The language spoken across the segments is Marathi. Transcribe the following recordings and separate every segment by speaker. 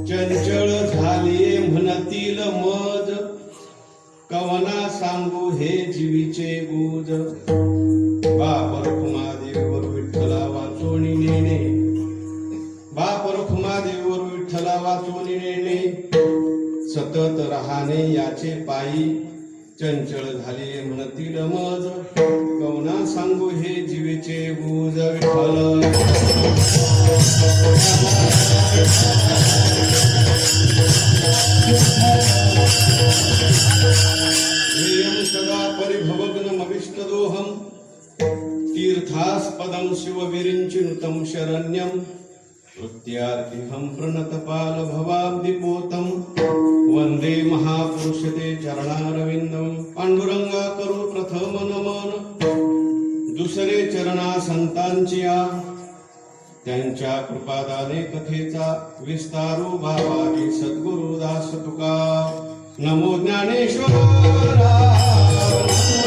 Speaker 1: चंचळ झाली म्हणतील मज, कवना सांगू हे जीवीचे गुज. बाप रखुमादेवीवर विठ्ठला वाचून नेणे, बाप रखुमादेवीवर विठ्ठला वाचून नेणे. सतत राहणे याचे पायी, चंचळ झाले म्हणतील मज, कवना सांगू हे जीवेचे गुज. विठ्ठल सदा परिभवग्नमविष्टदोहं, तीर्थास्पदं शिवविरिञ्चिनुतं शरण्यं. नृत्यार्तिहं प्रणतपाल भवाब्धिपोतं, वंदे महापुरुष ते चरणारविंदं. पांडुरंगा करू प्रथम नमन, दुसरे चरणा संतांचिया. त्यांच्या कृपादाने कथेचा विस्तारू बाबाजी सद्गुरु दास तुका. नमो ज्ञानेश्वरा, नमो ज्ञानेश्वरा.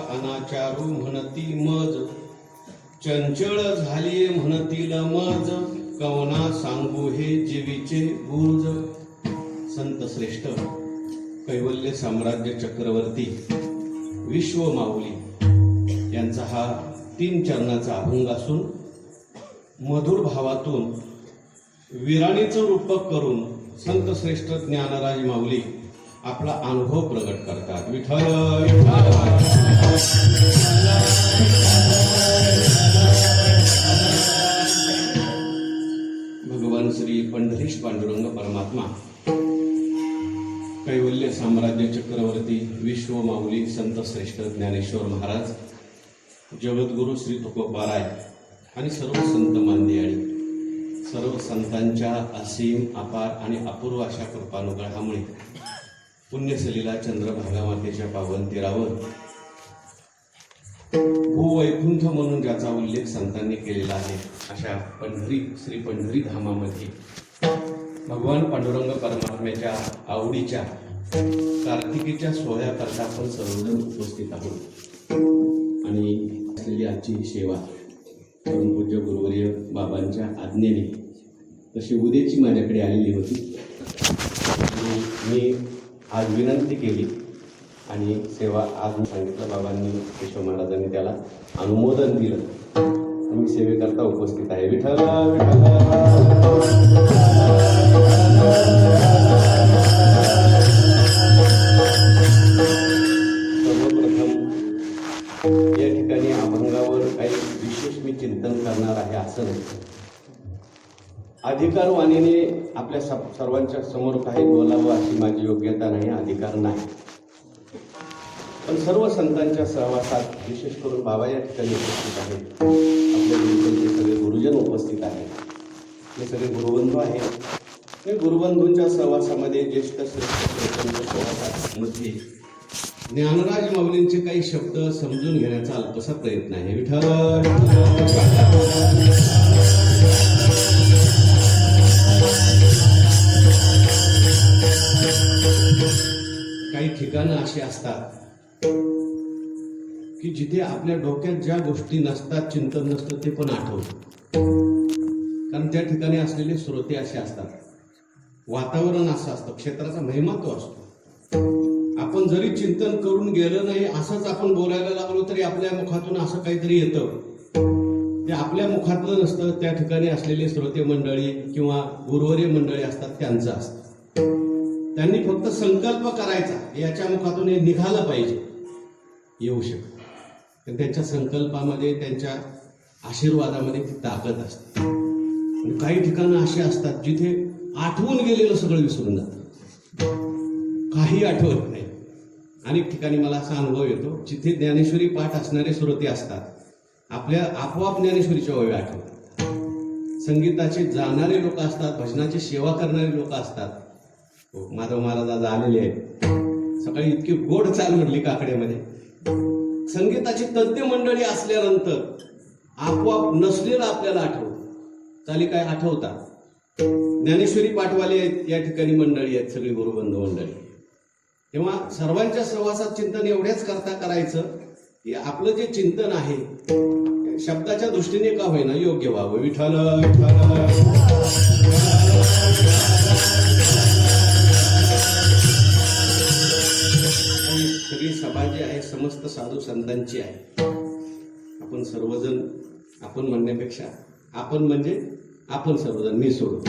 Speaker 1: अनाचारू म्हणती मज, चंचळ झाली म्हणतील मज, कवना सांगू हे जीवीचे गुज. संत श्रेष्ठ कैवल्य साम्राज्य चक्रवर्ती विश्व माऊली यांचा हा 3 चरणाचा अभंग असून मधुर भावातून विराणीचं रूपक करून संत श्रेष्ठ ज्ञानराज माऊली आपला अनुभव प्रगट करतात. विठ्ठल भगवान श्री पंढरीश पांडुरंग परमात्मा कैवल्य साम्राज्य चक्रवर्ती विश्व माऊली संत श्रेष्ठ ज्ञानेश्वर महाराज, जगद्गुरु श्री तुकोबाराय आणि सर्व संत मान्ययाळी, सर्व संतांच्या असीम अपार आणि अपूर्व अशा कृपानुग्रहामुळे पुण्यसलीला चंद्रभागा मातेच्या पावन तीरावर भूवैकुंठ म्हणून ज्याचा उल्लेख संतांनी केलेला आहे अशा पंढरी श्री पंढरी धामामध्ये भगवान पांडुरंग परमात्म्याच्या आवडीच्या कार्तिकीच्या सोहळ्याकरता आपण सर्वजण उपस्थित आहोत. आणि असलेली आजची सेवा परमपूज्य गुरुवर्य बाबांच्या आज्ञेने तशी उद्याची माझ्याकडे आलेली होती. मी आज विनंती केली आणि सेवा आज सांगितलं. बाबांनी केशव महाराजांनी त्याला अनुमोदन दिलं. मी सेवेकरता उपस्थित आहे. विठ्ठल सर्वप्रथम या ठिकाणी अभंगावर काही विशेष मी चिंतन करणार आहे असं नाही. अधिकारवाणीने आपल्या सर्वांच्या समोर काही बोलावं अशी माझी योग्यता नाही, अधिकार नाही. पण सर्व संतांच्या सहवासात विशेष करून बाबा या ठिकाणी उपस्थित आहेत. आपल्या गुरुकुलचे सगळे गुरुजन उपस्थित आहेत. हे सगळे गुरुबंधू आहेत. हे गुरुबंधूंच्या सहवासामध्ये ज्येष्ठ श्रेष्ठ सहवासामध्ये ज्ञानराज माऊलींचे काही शब्द समजून घेण्याचा अल्पसा प्रयत्न आहे. विठ्ठल काही ठिकाणं अशी असतात की जिथे आपल्या डोक्यात ज्या गोष्टी नसतात, चिंतन नसतं, ते पण आठवतं. कारण त्या ठिकाणी असलेले श्रोते असे असतात, वातावरण असं असतं, क्षेत्राचा महिमा तो असतो. आपण जरी चिंतन करून गेलं नाही, असंच आपण बोलायला लागलो तरी आपल्या मुखातून असं काहीतरी येतं. ते आपल्या मुखातलं नसतं, त्या ठिकाणी असलेले श्रोते मंडळी किंवा गुरुवर्य मंडळी असतात त्यांचं असतं. त्यांनी फक्त संकल्प करायचा, याच्या मुखातून हे निघालं पाहिजे, येऊ शकतं. त्यांच्या संकल्पामध्ये, त्यांच्या आशीर्वादामध्ये ती ताकद असते. आणि काही ठिकाणं अशी असतात जिथे आठवून गेलेलं सगळं विसरून जातं, काही आठवत नाही. अनेक ठिकाणी मला असा अनुभव येतो, जिथे ज्ञानेश्वरी पाठ असणारे श्रोते असतात, आपल्या आपोआप ज्ञानेश्वरीच्या ओळी आठवतात. संगीताचे जाणारे लोक असतात, भजनाची सेवा करणारे लोक असतात. माधव महाराज आज आलेले आहेत, सकाळी इतकी गोड चाल म्हणली काकड्यामध्ये. संगीताची तज्ज्ञ मंडळी असल्यानंतर आपोआप नसलेलं आपल्याला आठवतं. चाली काय आठवतात. ज्ञानेश्वरी पाठवाले आहेत, या ठिकाणी मंडळी आहेत, सगळी गुरुबंधू मंडळी. तेव्हा सर्वांच्या सहवासात चिंतन एवढ्याच करता करायचं की आपलं जे चिंतन आहे शब्दाच्या दृष्टीने का होईना योग्य व्हावं. विठ्ठल विठ्ठल. सगळी सभा जी आहे समस्त साधू संतांची आहे. आपण सर्वजण, आपण म्हणण्यापेक्षा आपण म्हणजे आपण सर्वजण, मी सोडून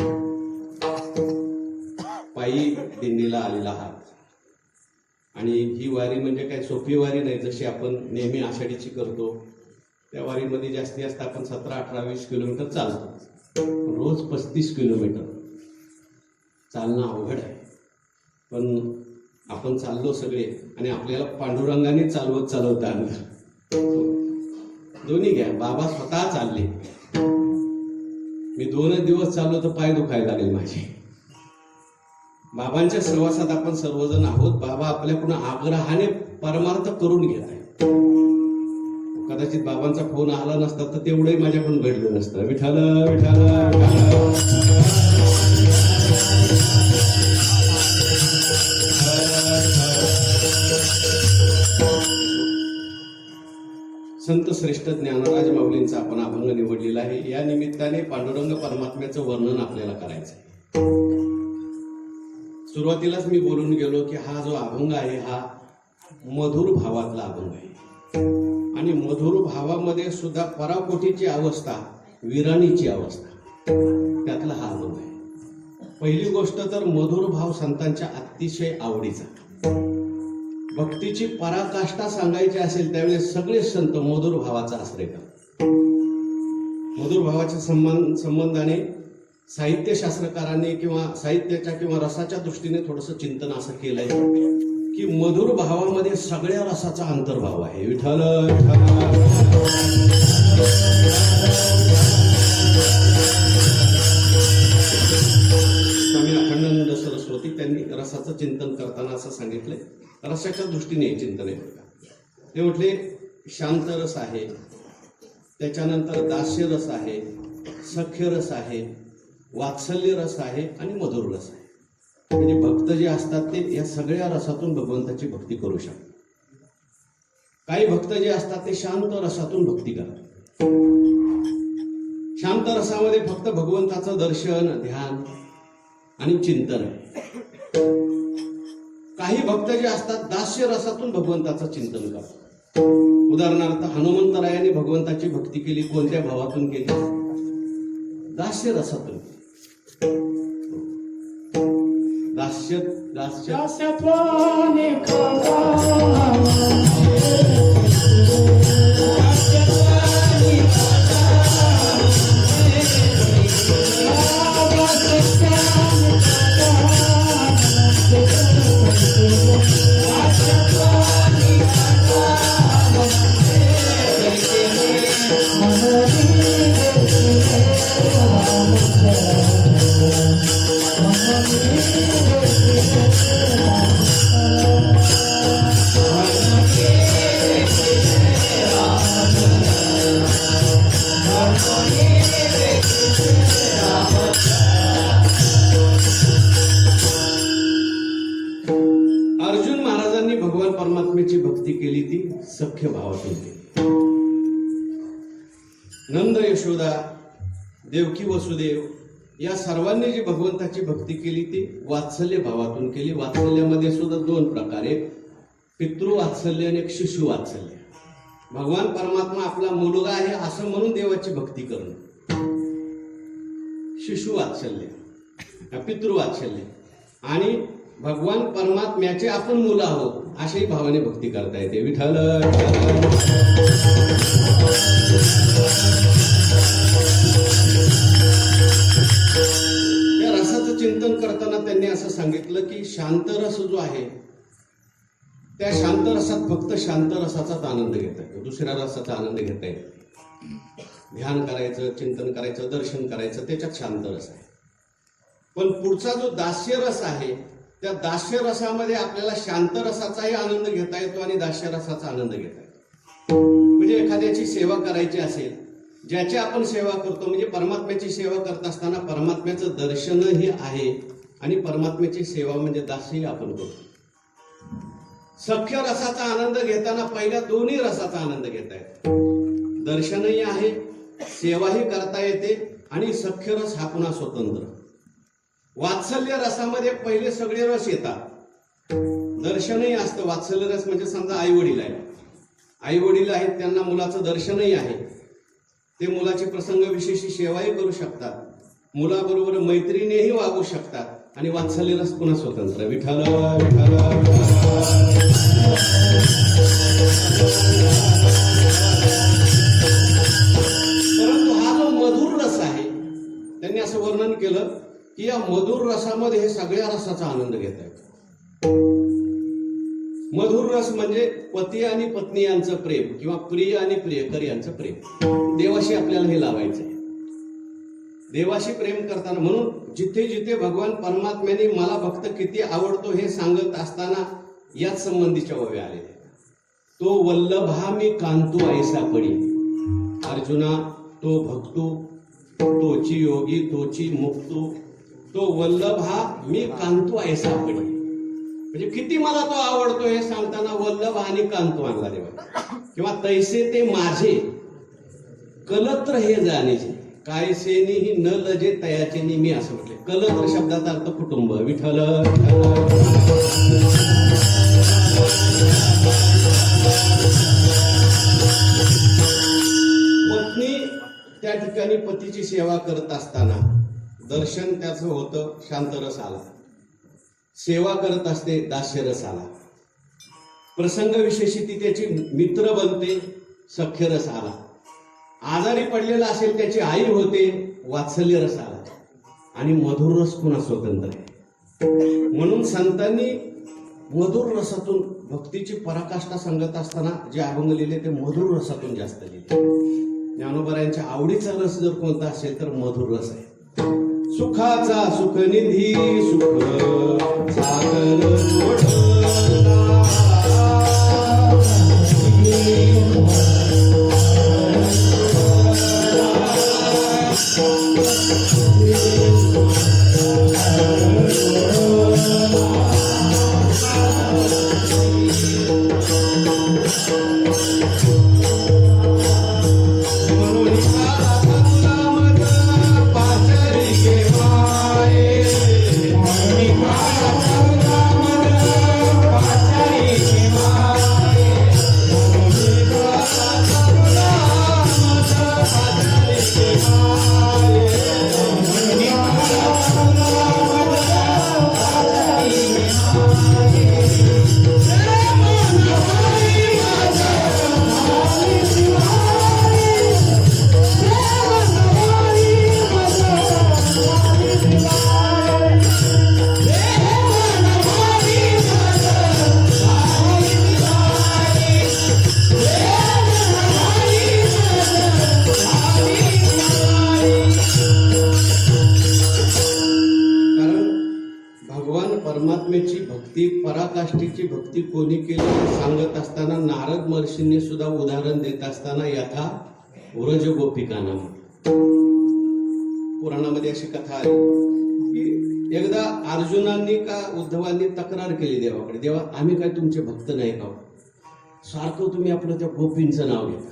Speaker 1: पायी दिंडीला आलेला आहात. आणि ही वारी म्हणजे काय सोपी वारी नाही. जशी आपण नेहमी आषाढीची करतो त्या वारीमध्ये जास्तीत जास्त आपण 17, 18, 20 किलोमीटर चालतो. रोज 35 किलोमीटर चालणं अवघड आहे. पण आपण चाललो सगळे, आणि आपल्याला पांडुरंगाने चालवत चालवता आलं. दोन्ही घ्या. बाबा स्वतः चालले. मी 2 दिवस चाललो तर पाय दुखायला लागले माझे. बाबांच्या सहवासात आपण सर्वजण आहोत. बाबा आपल्याकडून आग्रहाने परमार्थ करून घेत आहेत. कदाचित बाबांचा फोन आला नसता तर तेवढंही माझ्याकडून घडलं नसतं. विठ्ठल विठ्ठल. संत श्रेष्ठ ज्ञानराज माऊलींचा आपण अभंग निवडलेला आहे. या निमित्ताने पांडुरंग परमात्म्याचं वर्णन आपल्याला करायचं आहे. सुरुवातीलाच मी बोलून गेलो की हा जो अभंग आहे हा मधुर भावातला अभंग आहे. आणि मधुर भावामध्ये सुद्धा पराकोटीची अवस्था, विराणीची अवस्था, त्यातला हा अभंग आहे. पहिली गोष्ट तर मधुर भाव संतांच्या अतिशय आवडीचा. भक्तीची पराकाष्ठा सांगायची असेल त्यावेळेस सगळे संत मधुर भावाचा आश्रय करतात. मधुर भावाच्या संबंधाने साहित्यशास्त्रकारांनी किंवा साहित्याच्या किंवा रसाच्या दृष्टीने थोडंसं चिंतन असं केलंय की मधुर भावामध्ये सगळ्या रसाचा अंतर्भाव आहे. विठ्ठल स्वामी अखंडानंद सरस्वती त्यांनी रसाचं चिंतन करताना असं सांगितलंय, रसाच्या दृष्टीने चिंतन आहे. ते म्हटले शांत रस आहे, त्याच्यानंतर दास्य रस आहे, सख्य रस आहे, वात्सल्य रस आहे आणि मधुर रस आहे. म्हणजे भक्त जे असतात ते या सगळ्या रसातून भगवंताची भक्ती करू शकतात. काही भक्त जे असतात ते शांत रसातून भक्ती करतात. शांत रसामध्ये फक्त भगवंताचं दर्शन, ध्यान आणि चिंतन आहे. काही भक्त जे असतात दास्य रसातून भगवंताचं चिंतन करतात. उदाहरणार्थ हनुमंतरायाने भगवंताची भक्ती केली कोणत्या भावातून केली? दास्य रसातून. दास्य दास्य अर्जुन महाराजांनी भगवान परमात्म्याची भक्ती केली ती सख्य भावातून केली. नंद, यशोदा, देवकी, वसुदेव या सर्वांनी जी भगवंताची भक्ती केली ती वात्सल्य भावातून केली. वात्सल्यामध्ये सुद्धा 2 प्रकार आहेत, पितृवात्सल्य आणि एक शिशु वात्सल्य. भगवान परमात्मा आपला मुलगा आहे असं म्हणून देवाची भक्ती करणं, शिशु वात्सल्य, पितृवात्सल्य. आणि भगवान परमात्म्याचे आपण मुलं आहोत अशाही भावाने भक्ती करता येते. विठ्ठल या रसाचं चिंतन करताना त्यांनी असं सांगितलं की शांत रस जो आहे त्या शांत रसात फक्त शांत रसाचाच आनंद घेता येतो, दुसऱ्या रसाचा आनंद घेता येतो. ध्यान करायचं, चिंतन करायचं, दर्शन करायचं, त्याच्यात शांत रस आहे. पण पुढचा जो दास्य रस आहे त्या दास्य रसामध्ये आपल्याला शांत रसाचाही आनंद घेता येतो आणि दास्य रसाचा आनंद घेता येतो. म्हणजे एखाद्याची सेवा करायची असेल, ज्याची आपण सेवा करतो, म्हणजे परमात्म्याची सेवा करत असताना परमात्म्याचं दर्शनही आहे आणि परमात्म्याची सेवा म्हणजे दासही आपण करतो. सख्य रसाचा आनंद घेताना पहिल्या दोन्ही रसाचा आनंद घेता येतो. दर्शनही आहे, सेवाही करता येते आणि सख्य रस हा पुन्हा स्वतंत्र. वात्सल्य रसामध्ये पहिले सगळे रस येतात, दर्शनही असतं. वात्सल्य रस म्हणजे समजा आई वडील आहे, आई वडील आहेत, त्यांना मुलाचं दर्शनही आहे, ते मुलाची प्रसंग विशेषी सेवाही करू शकतात, मुलाबरोबर मैत्रीनेही वागू शकतात आणि वात्सल्य रस पुन्हा स्वतंत्र. विठ्ठल परंतु हा जो मधुर रस आहे त्यांनी असं वर्णन केलं की या मधुर रसामध्ये हे सगळ्या रसाचा आनंद घेता येतो. मधुर रस म्हणजे पती आणि पत्नी यांचं प्रेम किंवा प्रिय आणि प्रियकर यांचं प्रेम. देवाशी आपल्याला हे लावायचं आहे. देवाशी प्रेम करताना म्हणून जिथे जिथे भगवान परमात्म्याने मला भक्त किती आवडतो हे सांगत असताना याच संबंधीच्या ओव्या आलेल्या. तो वल्लभा मी कांतू ऐसा पडी, अर्जुना तो भक्तू तोची योगी तोची मुक्तू, तो वल्लभ हा मी कांतो ऐसा पडी. म्हणजे किती मला तो आवडतो हे सांगताना वल्लभ आणि कांतो आणला देवा. किंवा तैसे ते माझे कलत्र हे जाणेचे, कायसेनी न लजे तयाचे मी असं म्हटले. कलत्र शब्दाचा अर्थ कुटुंब. विठ्ठल पत्नी त्या ठिकाणी पतीची सेवा करत असताना दर्शन त्याचं होतं, शांत रस आला. सेवा करत असते, दास्य रस आला. प्रसंग विशेषी ती त्याची मित्र बनते, सख्य रस आला. आजारी पडलेला असेल त्याची आई होते, वात्सल्य रस आला. आणि मधुर रस पुन्हा स्वतंत्र आहे. म्हणून संतांनी मधुर रसातून भक्तीची पराकाष्ठा सांगत असताना जे अभंग लिहिले ते मधुर रसातून जास्त लिहिले. ज्ञानोबरायांच्या आवडीचा रस जर कोणता असेल तर मधुर रस आहे. सुखाचा सुखनिधी सुख सागर परमात्म्याची भक्ती, पराकाष्ठेची भक्ती कोणी केली सांगत असताना नारद महर्षींनी सुद्धा उदाहरण देत असताना यथा व्रज गोपिकांना पुराणामध्ये अशी कथा आली की एकदा अर्जुनांनी का उद्धवांनी तक्रार केली देवाकडे, देवा आम्ही काय तुमचे भक्त नाही का, सारखं तुम्ही आपलं त्या गोपींचं नाव घेता.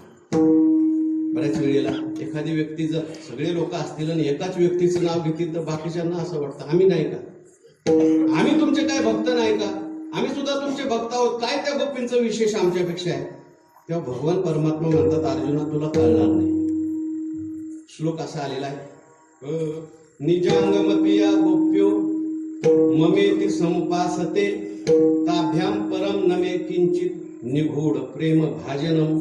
Speaker 1: बऱ्याच वेळेला एखादी व्यक्ती जर सगळे लोक असतील आणि एकाच व्यक्तीचं नाव घेतील तर बाकीच्यांना असं वाटतं आम्ही नाही का, आम्ही तुमचे काय भक्त नाही का, आम्ही सुद्धा तुमचे भक्त आहोत, काय त्या गोपींचं विशेष आमच्यापेक्षा आहे. तेव्हा भगवान परमात्मा म्हणतात अर्जुना तुला कळणार नाही. श्लोक असा आलेला आहे निजांगमपिया गोप्यो ममेति समुपासते ताभ्याम परम नमे किंचित निगूढ प्रेम भाजनम.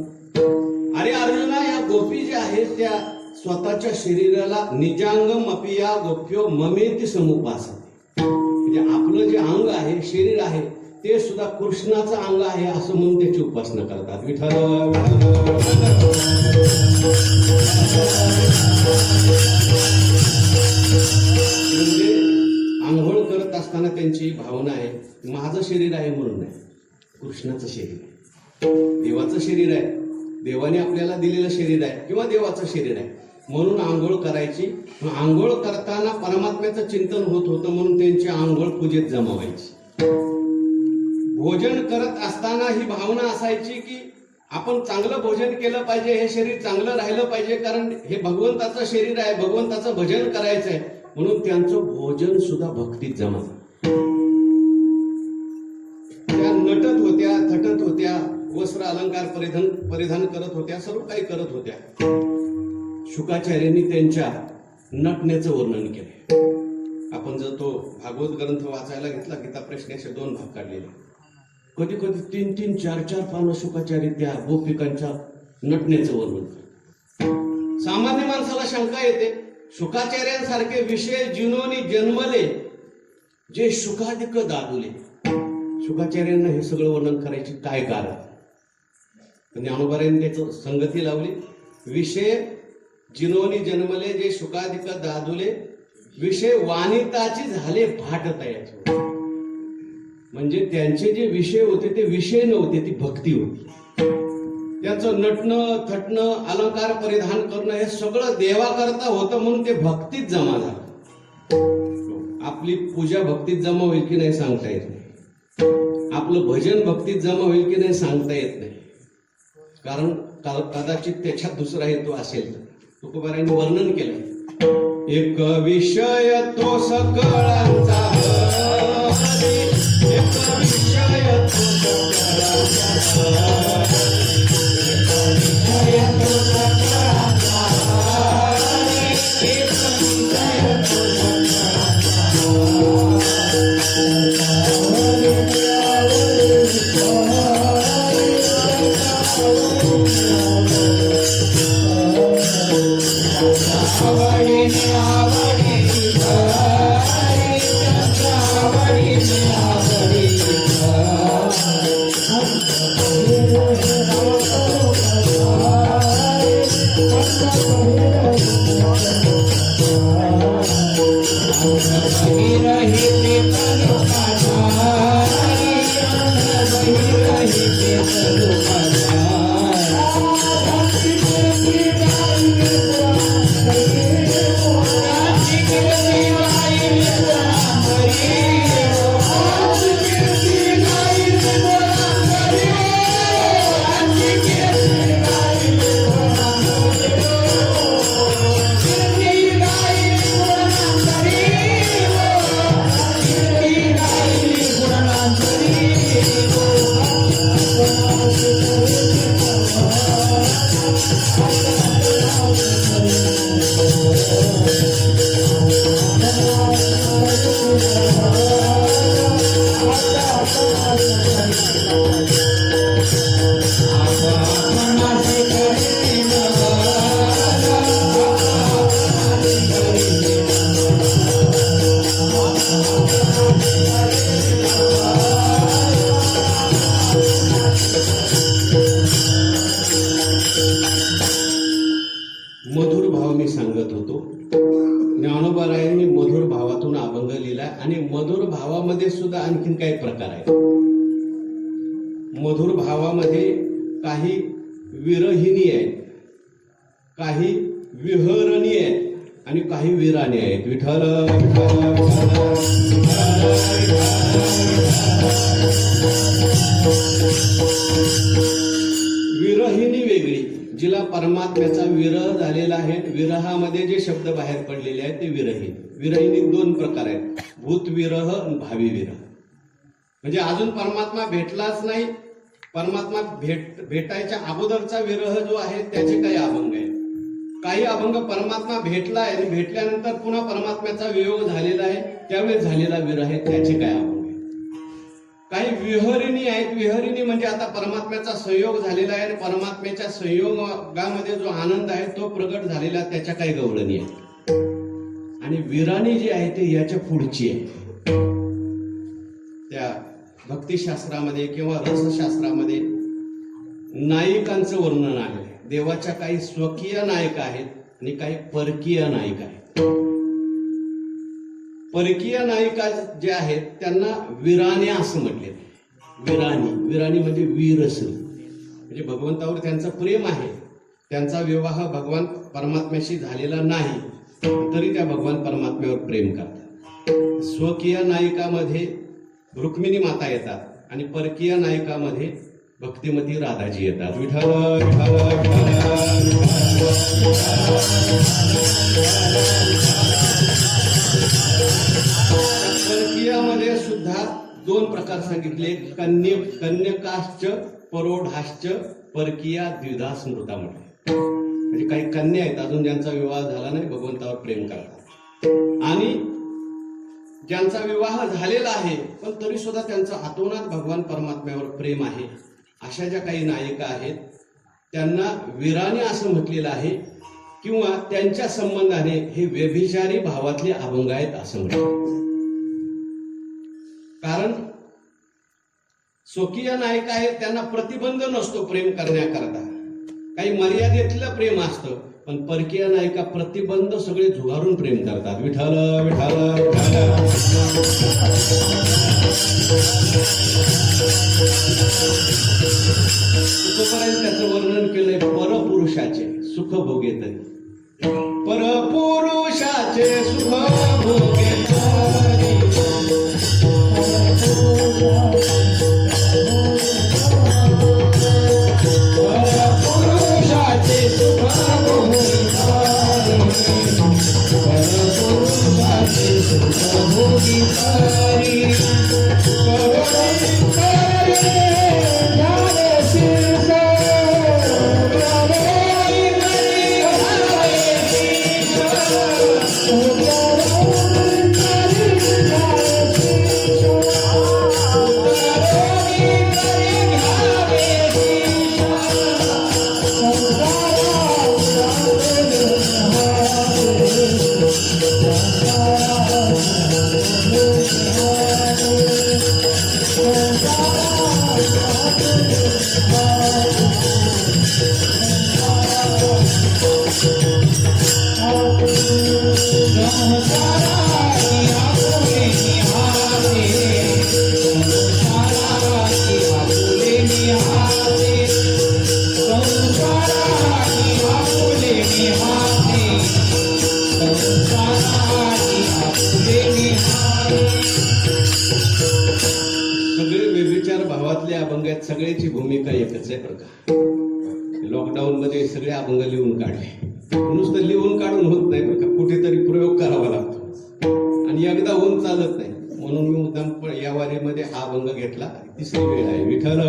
Speaker 1: अरे अर्जुना, या गोपी ज्या आहेत त्या स्वतःच्या शरीराला निजांगम अपिया गोप्यो ममेति समुपासते, म्हणजे आपलं जे अंग आहे, शरीर आहे, ते सुद्धा कृष्णाचं अंग आहे असं म्हणून त्याची उपासना करतात. विठ्ठल म्हणजे आंघोळ करत असताना त्यांची भावना आहे, माझं शरीर आहे म्हणून नाही, कृष्णाचं शरीर आहे, देवाचं शरीर आहे, देवाने आपल्याला दिलेलं शरीर आहे किंवा देवाचं शरीर आहे म्हणून आंघोळ करायची. आंघोळ करताना परमात्म्याचं चिंतन होत होतं म्हणून त्यांची आंघोळ पूजेत जमावायची. भोजन करत असताना ही भावना असायची की आपण चांगलं भोजन केलं पाहिजे, हे शरीर चांगलं राहिलं पाहिजे, कारण हे भगवंताचं शरीर आहे, भगवंताचं भजन करायचं आहे म्हणून त्यांचं भोजन सुद्धा भक्तीत जमा. त्या नटत होत्या, थटत होत्या, वस्त्र अलंकार परिधान करत होत्या, सर्व काही करत होत्या. शुकाचार्यांनी त्यांच्या नटण्याचं वर्णन केले. आपण जर तो भागवत ग्रंथ वाचायला घेतला, गीता प्रश्नाचे 2 भाग काढलेले, कधी कधी 3-3, 4-4 पानं शुकाचार्य त्या गोपिकांच्या नटण्याचं वर्णन करतात. सामान्य माणसाला शंका येते, शुकाचार्यांसारखे विषय जिनोनी जन्मले जे शुकाधिक दादुले, शुकाचार्यांना हे सगळं वर्णन करायची काय कारण? ज्ञानोबारायांनी त्याचं संगती लावली. विषय जिनोनी जन्मले जे शुकाधिक दादुले, विषय वानिताची झाले भाट तयाची. म्हणजे त्यांचे जे विषय होते ते विषय नव्हते, ती भक्ती होती. त्याचं नटणं, थटणं, अलंकार परिधान करणं हे सगळं देवाकरता होतं म्हणून ते भक्तीत जमा झालं. आपली पूजा भक्तीत जमा होईल की नाही सांगता येत नाही, आपलं भजन भक्तीत जमा होईल की नाही सांगता येत नाही, कारण कदाचित त्याच्यात दुसरा हेतू असेल. तुकोबारायांनी वर्णन केलं, एक विषय तो सकळांचा, एक विषय तो सकळांचा, मधुर भाव मी सांगत होतो. ज्ञानोबारायांनी मधुर भावातून अभंग लिहिला आणि मधुर भावामध्ये सुद्धा आणखीन काही प्रकार आहेत. मधुर भावामध्ये काही विरहिणी आहेत, काही विहरणी आहेत आणि काही विराणी आहेत. विठ्ठल विरहिणी वेगळी, जिला परमात्म्याचा विरह झालेला आहे. विरहामध्ये जे शब्द बाहेर पडलेले आहेत ते विरहिणी. विरहिणी 2 प्रकार आहेत, भूत विरह आणि भावी विरह. म्हणजे अजून परमात्मा भेटलाच नाही, परमात्मा भेटायच्या अगोदरचा विरह जो आहे त्याचे काही अभंग आहेत. काही अभंग परमात्मा भेटला आहे आणि भेटल्यानंतर पुन्हा परमात्म्याचा वियोग झालेला आहे, त्यावेळेस झालेला विरह आहे, त्याचे काय अभंग आहे. काही विहरिणी आहेत. विहरिणी म्हणजे आता परमात्म्याचा संयोग झालेला आहे आणि परमात्म्याच्या संयोगामध्ये जो आनंद आहे तो प्रगट झालेला, त्याच्या काही गवळणी आहे. आणि विराणी जी आहे ते याच्या पुढची आहे. त्या भक्तिशास्त्रामध्ये किंवा रसशास्त्रामध्ये नायिकांचं वर्णन आहे. देवाच्या काही स्वकीय नायिका आहेत आणि काही परकीय नायिका आहेत. परकीय नायिका जे आहेत त्यांना विराण्या असं म्हटले. विराणी म्हणजे वीरस, म्हणजे भगवंतावर त्यांचं प्रेम आहे. त्यांचा विवाह भगवान परमात्म्याशी झालेला नाही तरी त्या भगवान परमात्म्यावर प्रेम करतात. स्वकीय नायिकामध्ये रुक्मिणी माता येतात आणि परकीय नायिकामध्ये भक्तिमती राधाजी येतात. विठ्ठल विठ्ठल परकीयामध्ये सुद्धा दोन प्रकार सांगितले. कन्यकाश्च परोढाश्च परकीया द्विधा स्मृता म्हटले. म्हणजे काही कन्या आहेत अजून ज्यांचा विवाह झाला नाही, भगवंतावर प्रेम करतात. आणि ज्यांचा विवाह झालेला आहे पण तरी सुद्धा त्यांचं आतोनात भगवान परमात्म्यावर प्रेम आहे, अशा ज्या काही नायिका आहेत त्यांना विराणी असं म्हटलेलं आहे. किंवा त्यांच्या संबंधाने हे व्यभिचारी भावातले अभंग आहेत असं म्हटलं. कारण स्वकीय नायिका आहेत त्यांना प्रतिबंध नसतो प्रेम करण्याकरता, काही मर्यादेतलं प्रेम असतं. पण परकीय नायिका प्रतिबंध सगळे झुगारून प्रेम करतात. विठ्ठल विठ्ठल तुकोबारांनी त्याचं वर्णन केलंय. परपुरुषाचे सुख भोगे तरी, परपुरुषाचे सुख भोगे तरी, परपुरुषाचे सुख भोगी तरी, सगळे व्यभिचार भावातले अभंग आहेत. सगळ्याची भूमिका एकच आहे बरं का. लॉकडाऊन मध्ये सगळे अभंग लिहून काढले. नुसतं लिहून काढून होत नाही बरं का, कुठेतरी प्रयोग करावा लागतो आणि एकदा होऊन चालत नाही. म्हणून मी मुद्दाम या वारीमध्ये हा अभंग घेतला. तिसरी वेळ आहे. विठ्ठल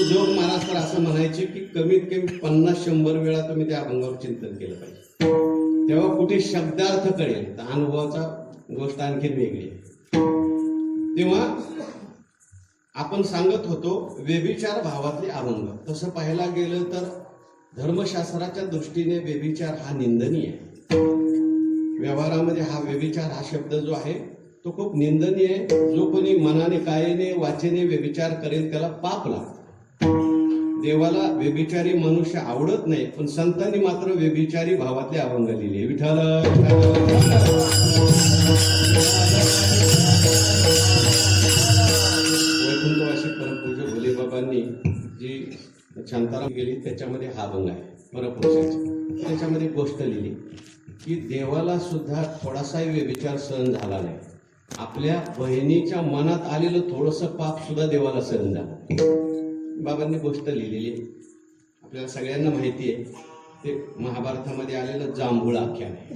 Speaker 1: जोग महाराज तर असं म्हणायचे की कमीत कमी 50-100 वेळा तुम्ही त्या अभंगावर चिंतन केलं पाहिजे, तेव्हा कुठे शब्दार्थ कळेल. तर अनुभवाचा गोष्ट आणखी वेगळी आहे. तेव्हा आपण सांगत होतो व्यभिचार भावातले अभंग. तसं पाहायला गेलं तर धर्मशास्त्राच्या दृष्टीने व्यभिचार हा निंदनीय आहे. व्यवहारामध्ये हा व्यभिचार हा शब्द जो आहे तो खूप निंदनीय आहे. जो कोणी मनाने कायेने वाचेने व्यभिचार करेल त्याला पाप लागतं. देवाला व्यभिचारी मनुष्य आवडत नाही, पण संतांनी मात्र व्यभिचारी भावातले अभंग लिहिले. विठ्ठल वैकुंठवासी परमपूज्य भोलेबाबांनी जी शांताराम गेली त्याच्यामध्ये हा अभंग आहे परपुरुषाची. त्याच्यामध्ये गोष्ट लिहिली की देवाला सुद्धा थोडासाही व्यभिचार सहन झाला नाही. आपल्या बहिणीच्या मनात आलेलं थोडंसं पाप सुद्धा देवाला सहन झालं. बाबांनी गोष्ट लिहिलेली आपल्याला सगळ्यांना माहिती आहे. ते महाभारतामध्ये आलेलं जांभूळ आख्यान आहे.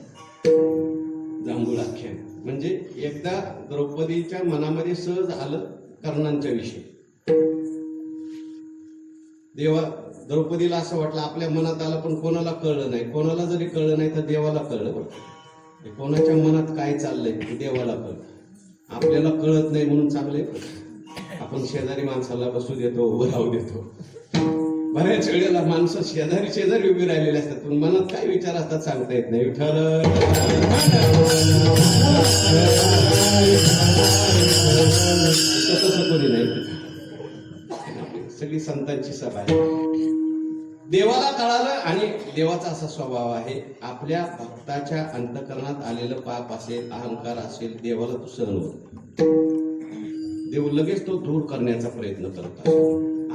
Speaker 1: जांभूळ आख्यान म्हणजे एकदा द्रौपदीच्या मनामध्ये सहज आलं कर्णांच्या विषयी. देवा द्रौपदीला असं वाटलं आपल्या मनात आलं, पण कोणाला कळलं नाही. कोणाला जरी कळलं नाही तर देवाला कळलं बरं. कोणाच्या मनात काय चाललंय ते देवाला कळलं. आपल्याला कळत नाही म्हणून चांगलंय. आपण शेजारी माणसाला बसू देतो, उभं राहू देतो. बऱ्याच वेळेला माणसं शेजारी शेजारी उभी राहिलेली असतात, पण मनात काय विचार असतात सांगता येत नाही. विठ्ठल तसं कोणी नाही. सगळी संतांची सभा आहे. देवाला कळालं आणि देवाचा असा स्वभाव आहे, आपल्या भक्ताच्या अंतकरणात आलेलं पाप असेल, अहंकार असेल, देवाला तो सहन होत. देव लगेच तो दूर करण्याचा प्रयत्न करत असतो.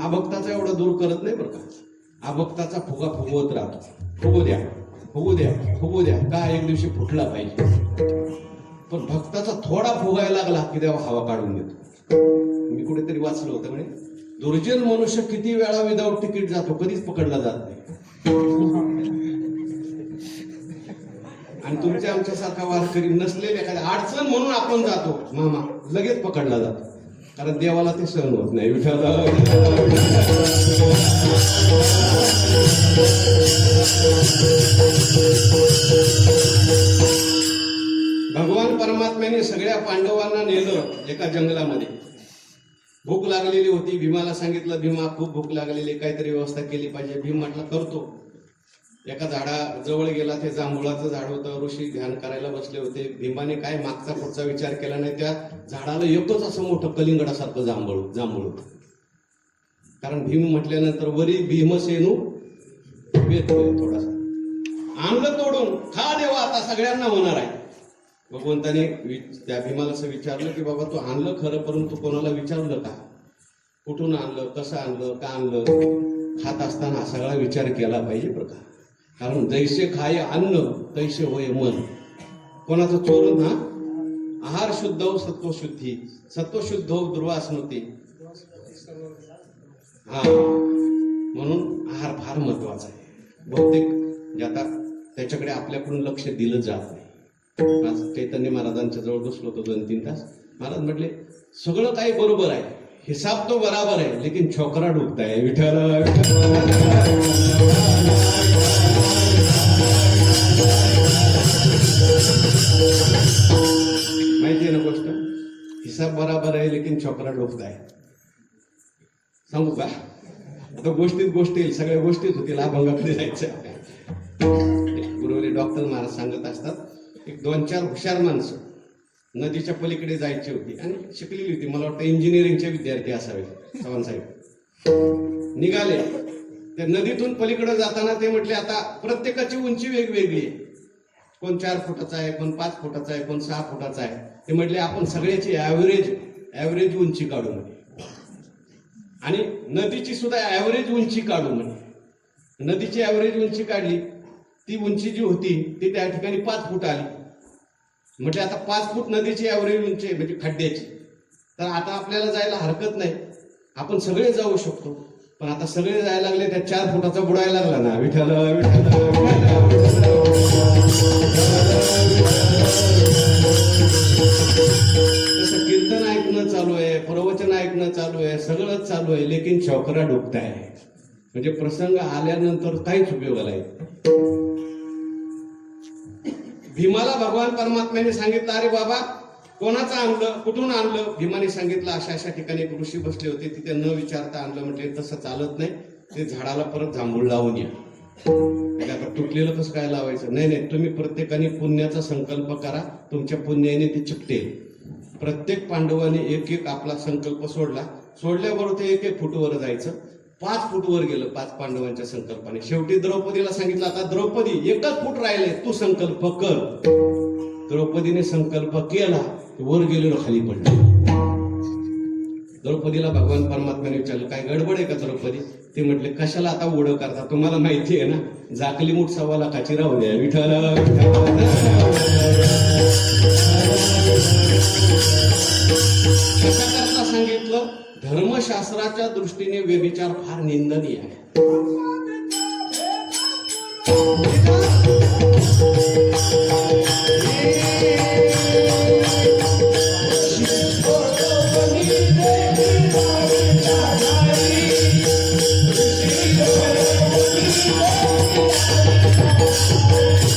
Speaker 1: अभक्ताचा एवढा दूर करत नाही बरं का. अभक्ताचा फुगा फुगवत राहतो. फुगू द्या, फुगू द्या, फुगू द्या, का एक दिवशी फुटला पाहिजे. पण भक्ताचा थोडा फुगायला लागला की देवा हवा काढून देतो. मी कुठेतरी वाचलं होतं म्हणे, दुर्जन मनुष्य किती वेळा विदाऊट तिकीट जातो, कधीच पकडला जात नाही. आणि तुमच्या आमच्यासारखा वारकरी नसलेले एखाद्या अडचण म्हणून आपण जातो मामा, लगेच पकडला जातो. कारण देवाला ते सहन होत नाही. भगवान परमात्म्याने सगळ्या पांडवांना नेलं एका जंगलामध्ये. भूक लागलेली होती. भीमाला सांगितलं, भीमा खूप भूक लागलेली, काहीतरी व्यवस्था केली पाहिजे. भीम म्हटलं करतो. एका झाडाजवळ गेला. ते जांभुळाचं झाड होतं. ऋषी ध्यान करायला बसले होते. भीमाने काय मागचा पुढचा विचार केला नाही. त्या झाडाला एकच असं मोठं कलिंगडासारखं जांभूळ. कारण भीम म्हटल्यानंतर वरी भीमसेनू थोडासा आणलं तोडून, खा देवा, आता सगळ्यांना होणार आहे. भगवंताने त्या भीमाला असं विचारलं की बाबा तू आणलं खरं, परंतु कोणाला विचारलं का? कुठून आणलं, कसं आणलं, का आणलं? खात असताना हा सगळा विचार केला पाहिजे बरं का. कारण जैसे खाय अन्न तैसे होय मन. कोणाचं चोरून हा आहार शुद्ध हो सत्वशुद्धी, सत्वशुद्ध हो दुर्वा स्मृती. हा म्हणून आहार फार महत्वाचा आहे. बहुतेक जे आता त्याच्याकडे आपल्याकडून लक्ष दिलं जात नाही. आज चैतन्य महाराजांच्या जवळ बसलो होतो 2-3 तास. महाराज म्हटले सगळं काही बरोबर आहे, हिसाब तो बराबर आहे, लेकिन छोकरा डुबताय. विठ्ठल माहिती आहे ना गोष्ट, हिसाब बराबर आहे लेकिन छोकरा डुबताय. सांगू का? आता गोष्टीत गोष्टी येईल, सगळ्या गोष्टीच होतील. अभंगाकडे जायचं. गुरुवारी डॉक्टर महाराज सांगत असतात, एक 2-4 हुशार माणसं नदीच्या पलीकडे जायची होती आणि शिकलेली होती. मला वाटतं इंजिनिअरिंगचे विद्यार्थी असावे. चव्हाण साहेब निघाले. त्या नदीतून पलीकडे जाताना ते म्हटले आता प्रत्येकाची उंची वेगवेगळी आहे. कोण 4 फुटाचा आहे, कोण 5 फुटाचा आहे, कोण 6 फुटाचा आहे. ते म्हटले आपण सगळ्याची ॲव्हरेज उंची काढू म्हणे, आणि नदीची सुद्धा ॲव्हरेज उंची काढू म्हणे. नदीची ॲव्हरेज उंची काढली. ती उंची जी होती ती त्या ठिकाणी 5 फूट आली. म्हटले आता 5 फूट नदीची ॲव्हरेज उंची आहे म्हणजे खड्ड्याची, तर आता आपल्याला जायला हरकत नाही, आपण सगळे जाऊ शकतो. पण आता सगळे जायला लागले, त्या 4 फुटाचा बुडायला लागला ना. विठ्ठल तसं कीर्तन ऐकणं चालू आहे, प्रवचन ऐकणं चालू आहे, सगळंच चालू आहे, लेकिन छोकरा डुबताय. म्हणजे प्रसंग आल्यानंतर काहीच उपयोगाला आहे. भीमाला भगवान परमात्म्याने सांगितलं, अरे बाबा कोणाचं आणलं, कुठून आणलं? भीमाने सांगितलं अशा अशा ठिकाणी एक ऋषी बसले होते, तिथे न विचारता आणलं. म्हटले तसं चालत नाही, ते झाडाला परत जांभूळ लावून या. आता तुटलेलं कसं काय लावायचं? नाही नाही, तुम्ही प्रत्येकाने पुण्याचा संकल्प करा, तुमच्या पुण्याने ते चिकटेल. प्रत्येक पांडवाने एक आपला संकल्प सोडल्याबरोबर ते 1-1 फूटवर जायचं. 5 फूटवर गेलं 5 पांडवांच्या संकल्पाने. शेवटी द्रौपदीला सांगितलं, आता द्रौपदी 1च फूट राहिले, तू संकल्प कर. द्रौपदीने संकल्प केला, वर गेलेलो खाली पडलं. द्रौपदीला भगवान परमात्म्याने विचारलं, काय गडबड आहे का द्रौपदी? ते म्हटले कशाला आता उडं करता, तुम्हाला माहिती आहे ना, जाकली मूठ 1.25 लाखाची राहू द्या. विठ्ठल कशा करता सांगितलं? धर्मशास्त्राच्या दृष्टीने व्यभिचार फार निंदनीय आहे.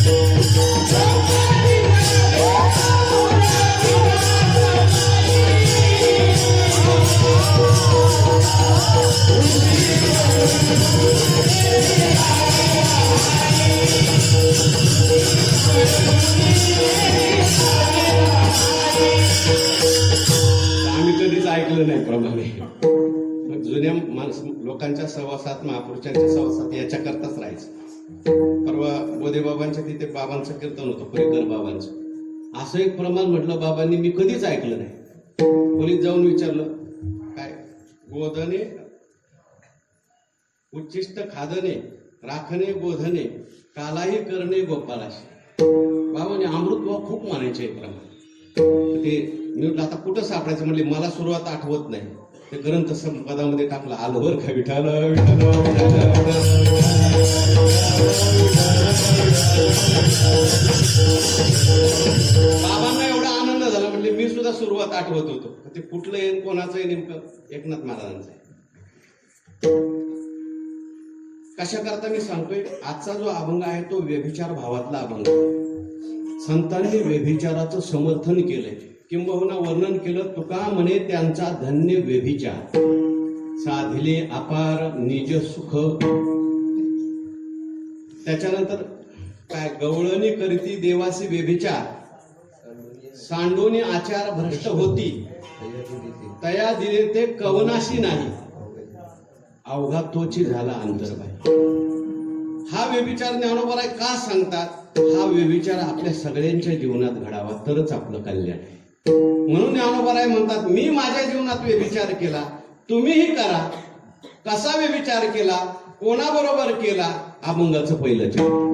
Speaker 1: आम्ही कधीच ऐकलं नाही प्रमाणे. मग जुन्या लोकांच्या सहवासात, महापुरुषांच्या सहवासात याच्या करताच राहायचं. परवा बोधेबाबांच्या तिथे बाबांचं कीर्तन होतं, पुरेकर बाबांचं. असं एक प्रमाण म्हटलं बाबांनी, मी कधीच ऐकलं नाही. खोलीत जाऊन विचारलं, काय बोधने उच्चिष्ट खादने राखणे बोधने कालाही करणे गोपालाशी. बाबांनी अमृतभाव खूप मानायचे प्रमाण. ते मी म्हटलं आता कुठं सापडायचं, म्हणले मला सुरुवात आठवत नाही. ते ग्रंथ संपदामध्ये टाकलं, आलं बर का विठाल बाबांना एवढा आनंद झाला, म्हणजे मी सुद्धा सुरुवात आठवत होतो. ते कुठलं आहे कोणाचं आहे नेमकं, एकनाथ महाराजांचं आहे. कशा करता मी सांगतोय, आजचा जो अभंग आहे तो व्यभिचार भावातला अभंग. संतांनी व्यभिचाराचं समर्थन केलंय, किंबहुना वर्णन केलं. तुका म्हणे त्यांचा धन्य व्यभिचार, साधिले अपार निज सुख. त्याच्यानंतर काय, गवळणी करीती देवासी व्यभिचार, सांडोनी आचार भ्रष्ट होती, तया दिले ते कवनाशी नाही, अवघा तोची झाला अंतर्भाय. हा व्यभिचार ज्ञानोबराय का सांगतात? हा व्यभिचार आपल्या सगळ्यांच्या जीवनात घडावा तरच आपलं कल्याण आहे. म्हणून ज्ञानोबराय म्हणतात, मी माझ्या जीवनात व्यभिचार केला, तुम्हीही करा. कसा व्यभिचार केला, कोणाबरोबर केला, अभंगाचं पहिलं चरण.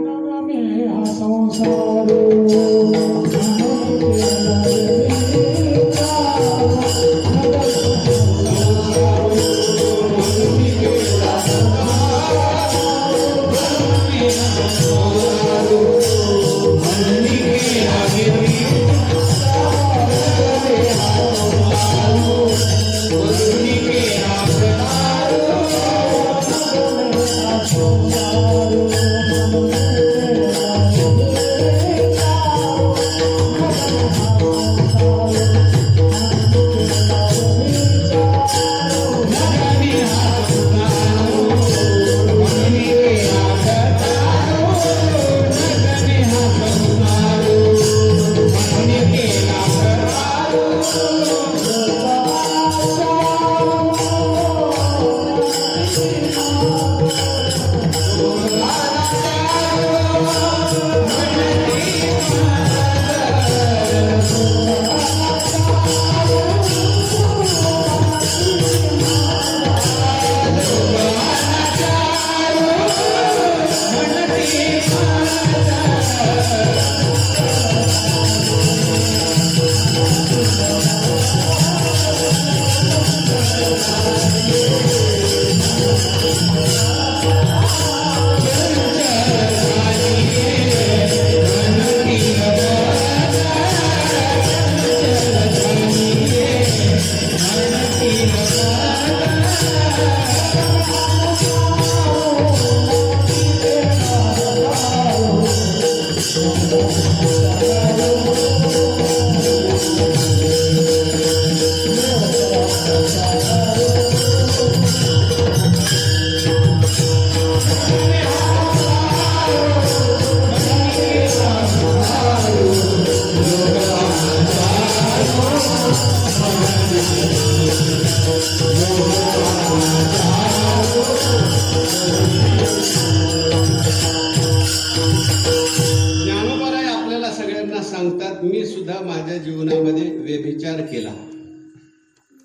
Speaker 1: सांगतात, मी सुद्धा माझ्या जीवनामध्ये व्यभिचार केला.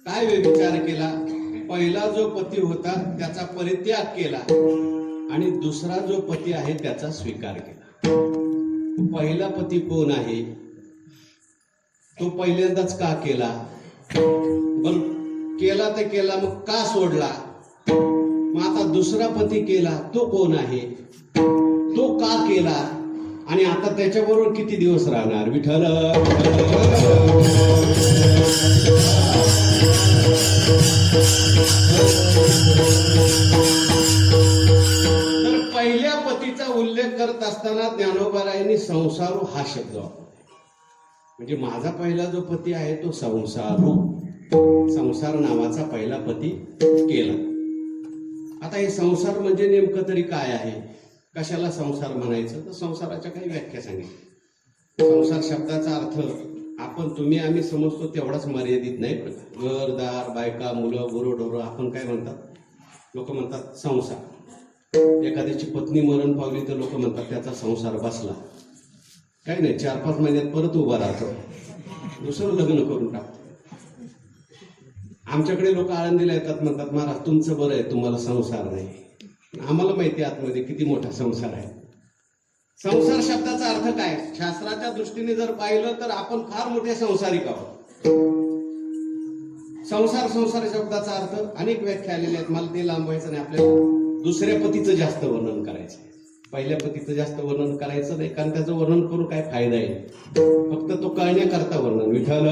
Speaker 1: काय व्यभिचार केला? पहिला जो पती होता त्याचा परित्याग केला आणि दुसरा जो पती आहे त्याचा स्वीकार केला. पहिला पती कोण आहे? तो पहिल्यांदाच का केला? बर केला तर केला, मग का सोडला? मग आता दुसरा पती केला तो कोण आहे? तो का केला? आणि आता त्याच्याबरोबर किती दिवस राहणार? विठ्ठल. तर पहिल्या पतीचा उल्लेख करत असताना ज्ञानोबारायांनी संसारू हा शब्द वापरला. म्हणजे माझा पहिला जो पती आहे तो संसारू, संसार नावाचा पहिला पती केला. आता हे संसार म्हणजे नेमकं तरी काय आहे, कशाला संसार म्हणायचं, तर संसाराच्या काही व्याख्या सांगितल्या. संसार शब्दाचा अर्थ आपण तुम्ही आम्ही समजतो तेवढाच मर्यादित नाही. घरदार, बायका, मुलं, गुरंढोरं, आपण काय म्हणतात, लोक म्हणतात संसार. एखाद्याची पत्नी मरण पावली तर लोक म्हणतात त्याचा संसार बसला. काही नाही, 4-5 महिन्यात परत उभा राहतो, दुसरं लग्न करून टाकतो. आमच्याकडे लोक आळंदीला येतात, म्हणतात महाराज तुमचं बरं आहे, तुम्हाला संसार नाही. आम्हाला माहिती आहे आतमध्ये किती मोठा संसार आहे. संसार शब्दाचा अर्थ काय, शास्त्राच्या दृष्टीने जर पाहिलं तर आपण फार मोठे संसारिक आहोत. संसार शब्दाचा अर्थ अनेक व्याख्या आलेल्या आहेत, मला ते लांबवायचं नाही. आपल्याला दुसऱ्या पतीचं जास्त वर्णन करायचं, पहिल्या पतीचं जास्त वर्णन करायचं नाही, कारण त्याचं वर्णन करून काय फायदा आहे. फक्त तो कळण्याकरता वर्णन. विठ्ठल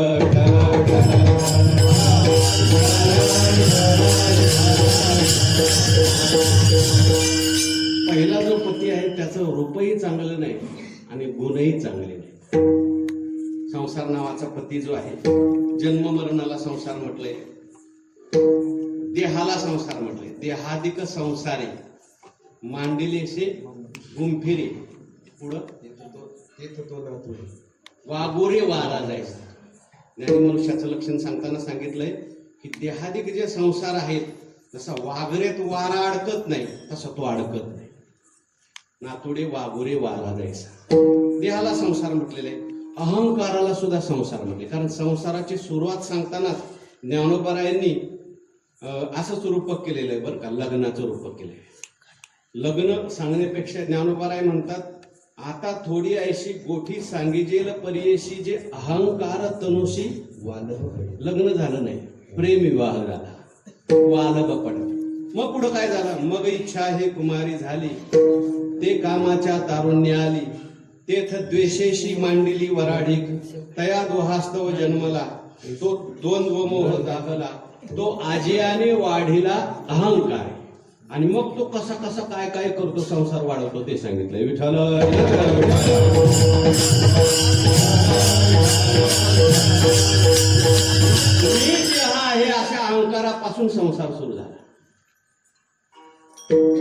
Speaker 1: पहिला जो पती आहे त्याचं रूपही चांगलं नाही आणि गुणही चांगले नाही. संसार नावाचा पती जो आहे, जन्म मरणाला संसार म्हटलंय, देहाला संसार म्हटलंय. देहादिक संसारे मांडिले से गुंफिरे, पुढं वागोरे वारा जायचा. ज्ञानी मनुष्याचं लक्षण सांगताना सांगितलंय की देहादिक जे संसार आहेत, जसा वाघरेत वारा अडकत नाही तसा तो अडकत नाही. नातोडे वाघोरे वारा जायचा. देहाला संसार म्हटलेला आहे. अहंकाराला सुद्धा संसार म्हटले, कारण संसाराची सुरुवात सांगतानाच ज्ञानोबारायांनी असंच रूपक केलेलं आहे बरं का, लग्नाचं रूपक केलंय. लग्न सांगण्यापेक्षा ज्ञानोबाराय म्हणतात, आता थोडी ऐशी गोठी सांगिजेल परियेशी जे अहंकार तनुशी वालभ. लग्न झालं नाही, प्रेम विवाह झाला, वालभ पडला. मग पुढं काय झालं, मग इच्छा हे कुमारी झाली, ते कामाच्या तारुण्य आली, तेथ द्वेषेशी मांडिली वराढिक, तया दोहास्तव जन्मला, तो द्वंद्व मोह जागला, तो आजियाने वाढीला अहंकार. आणि मग तो कसा कसा काय काय करतो, संसार वाढवतो ते सांगितलंय. विठ्ठल हे अशा अहंकारापासून संसार सुरू झाला.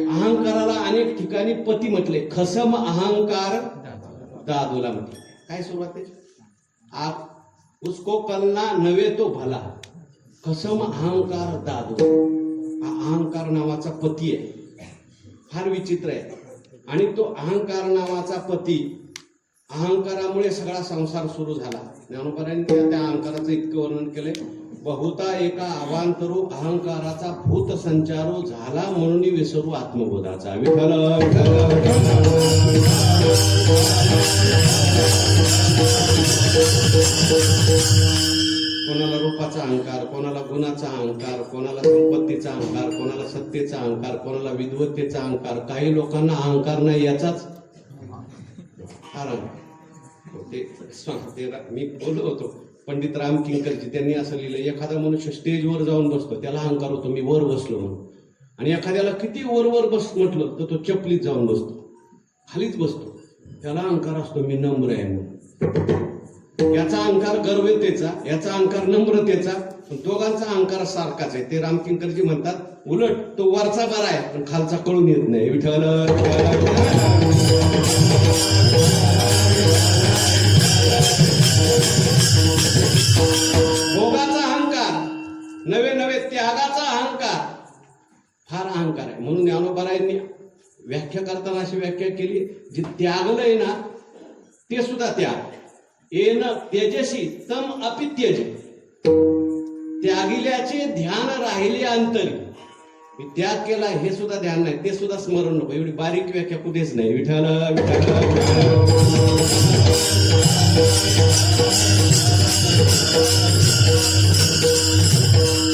Speaker 1: अहंकाराला अनेक ठिकाणी पती म्हटले. खसम अहंकार दादूला म्हटले. काय सुरुवात आहे, आप उसको कलना नवे तो भला, खसम अहंकार दादू. हा अहंकार नावाचा पती आहे, फार विचित्र आहे. आणि तो अहंकार नावाचा पती, अहंकारामुळे सगळा संसार सुरू झाला. ज्ञानोबारांनी त्या अहंकाराचं इतकं वर्णन केलंय, बहुता एका अवांतरू अहंकाराचा भूत संचारो झाला, म्हणून विसरू आत्मबोधाचा. विठ्ठल कोणाला रूपाचा अहंकार, कोणाला गुणाचा अहंकार, कोणाला संपत्तीचा अहंकार, कोणाला सत्तेचा अहंकार, कोणाला विद्वत्तेचा अहंकार. काही लोकांना अहंकार नाही याचाच कारण. मी बोललो होतो, पंडित राम किंकरजी, त्यांनी असं लिहिलं, एखादा मनुष्य स्टेजवर जाऊन बसतो त्याला अहंकार होतो, मी वर बसलो म्हणून. आणि एखाद्याला किती वर बस म्हटलं तर तो चपलीत जाऊन बसतो, खालीच बसतो, त्याला अहंकार असतो मी नम्र आहे म्हणून. याचा अहंकार गर्वतेचा, याचा अहंकार नम्रतेचा, दोघांचा अहंकार सारखाच आहे. ते रामकिंकरजी म्हणतात, उलट तो वरचा बरा आहे पण खालचा कळून येत नाही. विठ्ठल भोगाचा अहंकार, नवे नवे त्यागाचा अहंकार, फार अहंकार आहे. म्हणून ज्ञानोबारायांनी व्याख्या करताना अशी व्याख्या केली, जे त्यागलंय ना ते सुद्धा त्याग. येन तेजसी तम अपि त्यज, त्यागिल्याचे ध्यान राहिले अंतरी. मी त्याग केला हे सुद्धा ध्यान नाही, ते सुद्धा स्मरण नको. एवढी बारीक व्याख्या कुठेच नाही. विठ्ठल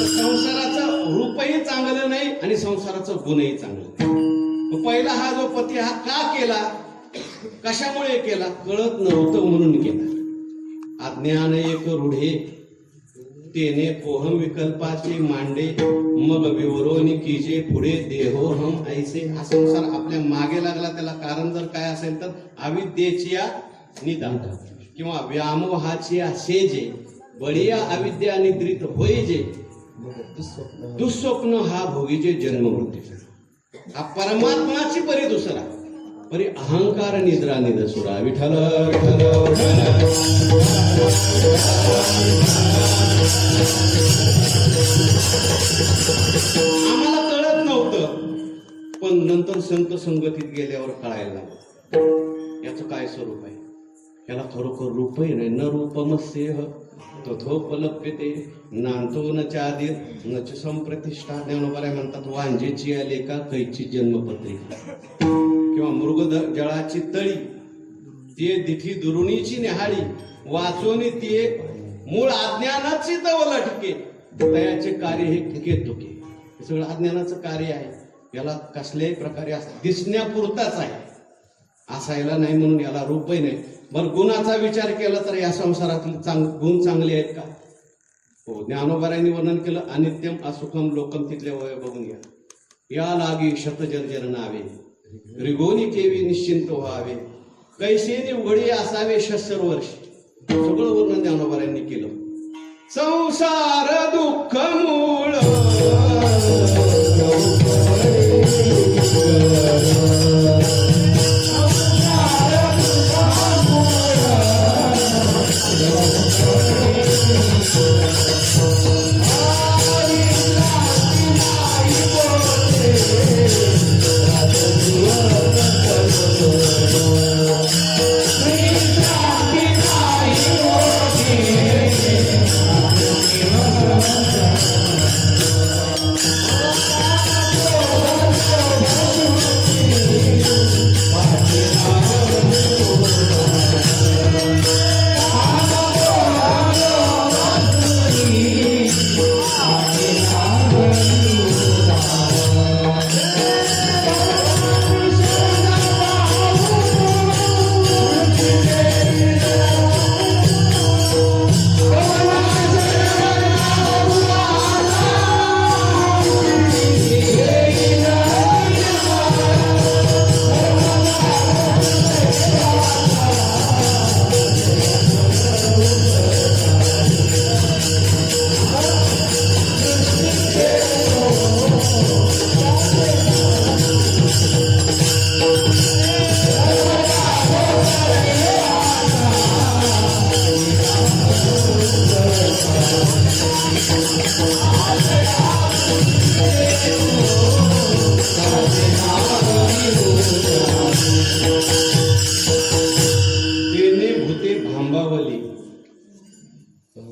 Speaker 1: संसाराचं रूपही चांगलं नाही आणि संसाराचं गुणही चांगलं नाही. पहिला हा जो पती हा का केला, कशामुळे केला, कळत नव्हतं म्हणून केला. अज्ञान एक रूढे तेने पोहम विकल्पाचे मांडे मग विवरोनी कीजे पुढे देहो हम ऐसे. हा संसार आपल्या मागे लागला त्याला कारण जर काय असेल तर अविद्येची निदान किंवा व्यामोहाची सेजे बळिया अविद्या निद्रित होईजे दुःस्वप्न हा भोगीचे जन्म मृत्यू. हा परमात्माची परी दुसरा परी अहंकार निद्रा निदसुरा. विठ्ठल विठ्ठल आम्हाला कळत नव्हतं पण नंतर संत संगतीत गेल्यावर कळायला लागलं याचं काय स्वरूप आहे. याला खरोखर रूपही नाही. न रूपमस्येह तथोपलप्यते नांतो न चादीर न च संप्रतिष्ठा. ज्ञानोबा म्हणतात वांजेची आले का कैची जन्मपत्रिका किंवा मृग जळाची तळी ते दिठी दुरुणीची निहाळी वाचोनी ती मूळ अज्ञानाची तवलटके तयाचे कार्य हे ठिके तुके. हे सगळं अज्ञानाचं कार्य आहे. याला कसल्याही प्रकारे दिसण्यापुरताच आहे असायला नाही म्हणून याला रूपही नाही. बरं गुणाचा विचार केला तर या संसारातले गुण चांगले आहेत का. हो ज्ञानोबारायांनी वर्णन केलं अनित्यम असुखम लोकम. तिथले वय बघून घ्या. या लागी शतजर्जर नावे रिगोनी केवी निश्चिंत व्हावे कैसेने उघडी असावे शस्त्र वर्ष. सगळं वर्णन ज्ञानोबारायांनी केलं. संसार दुःख मूळ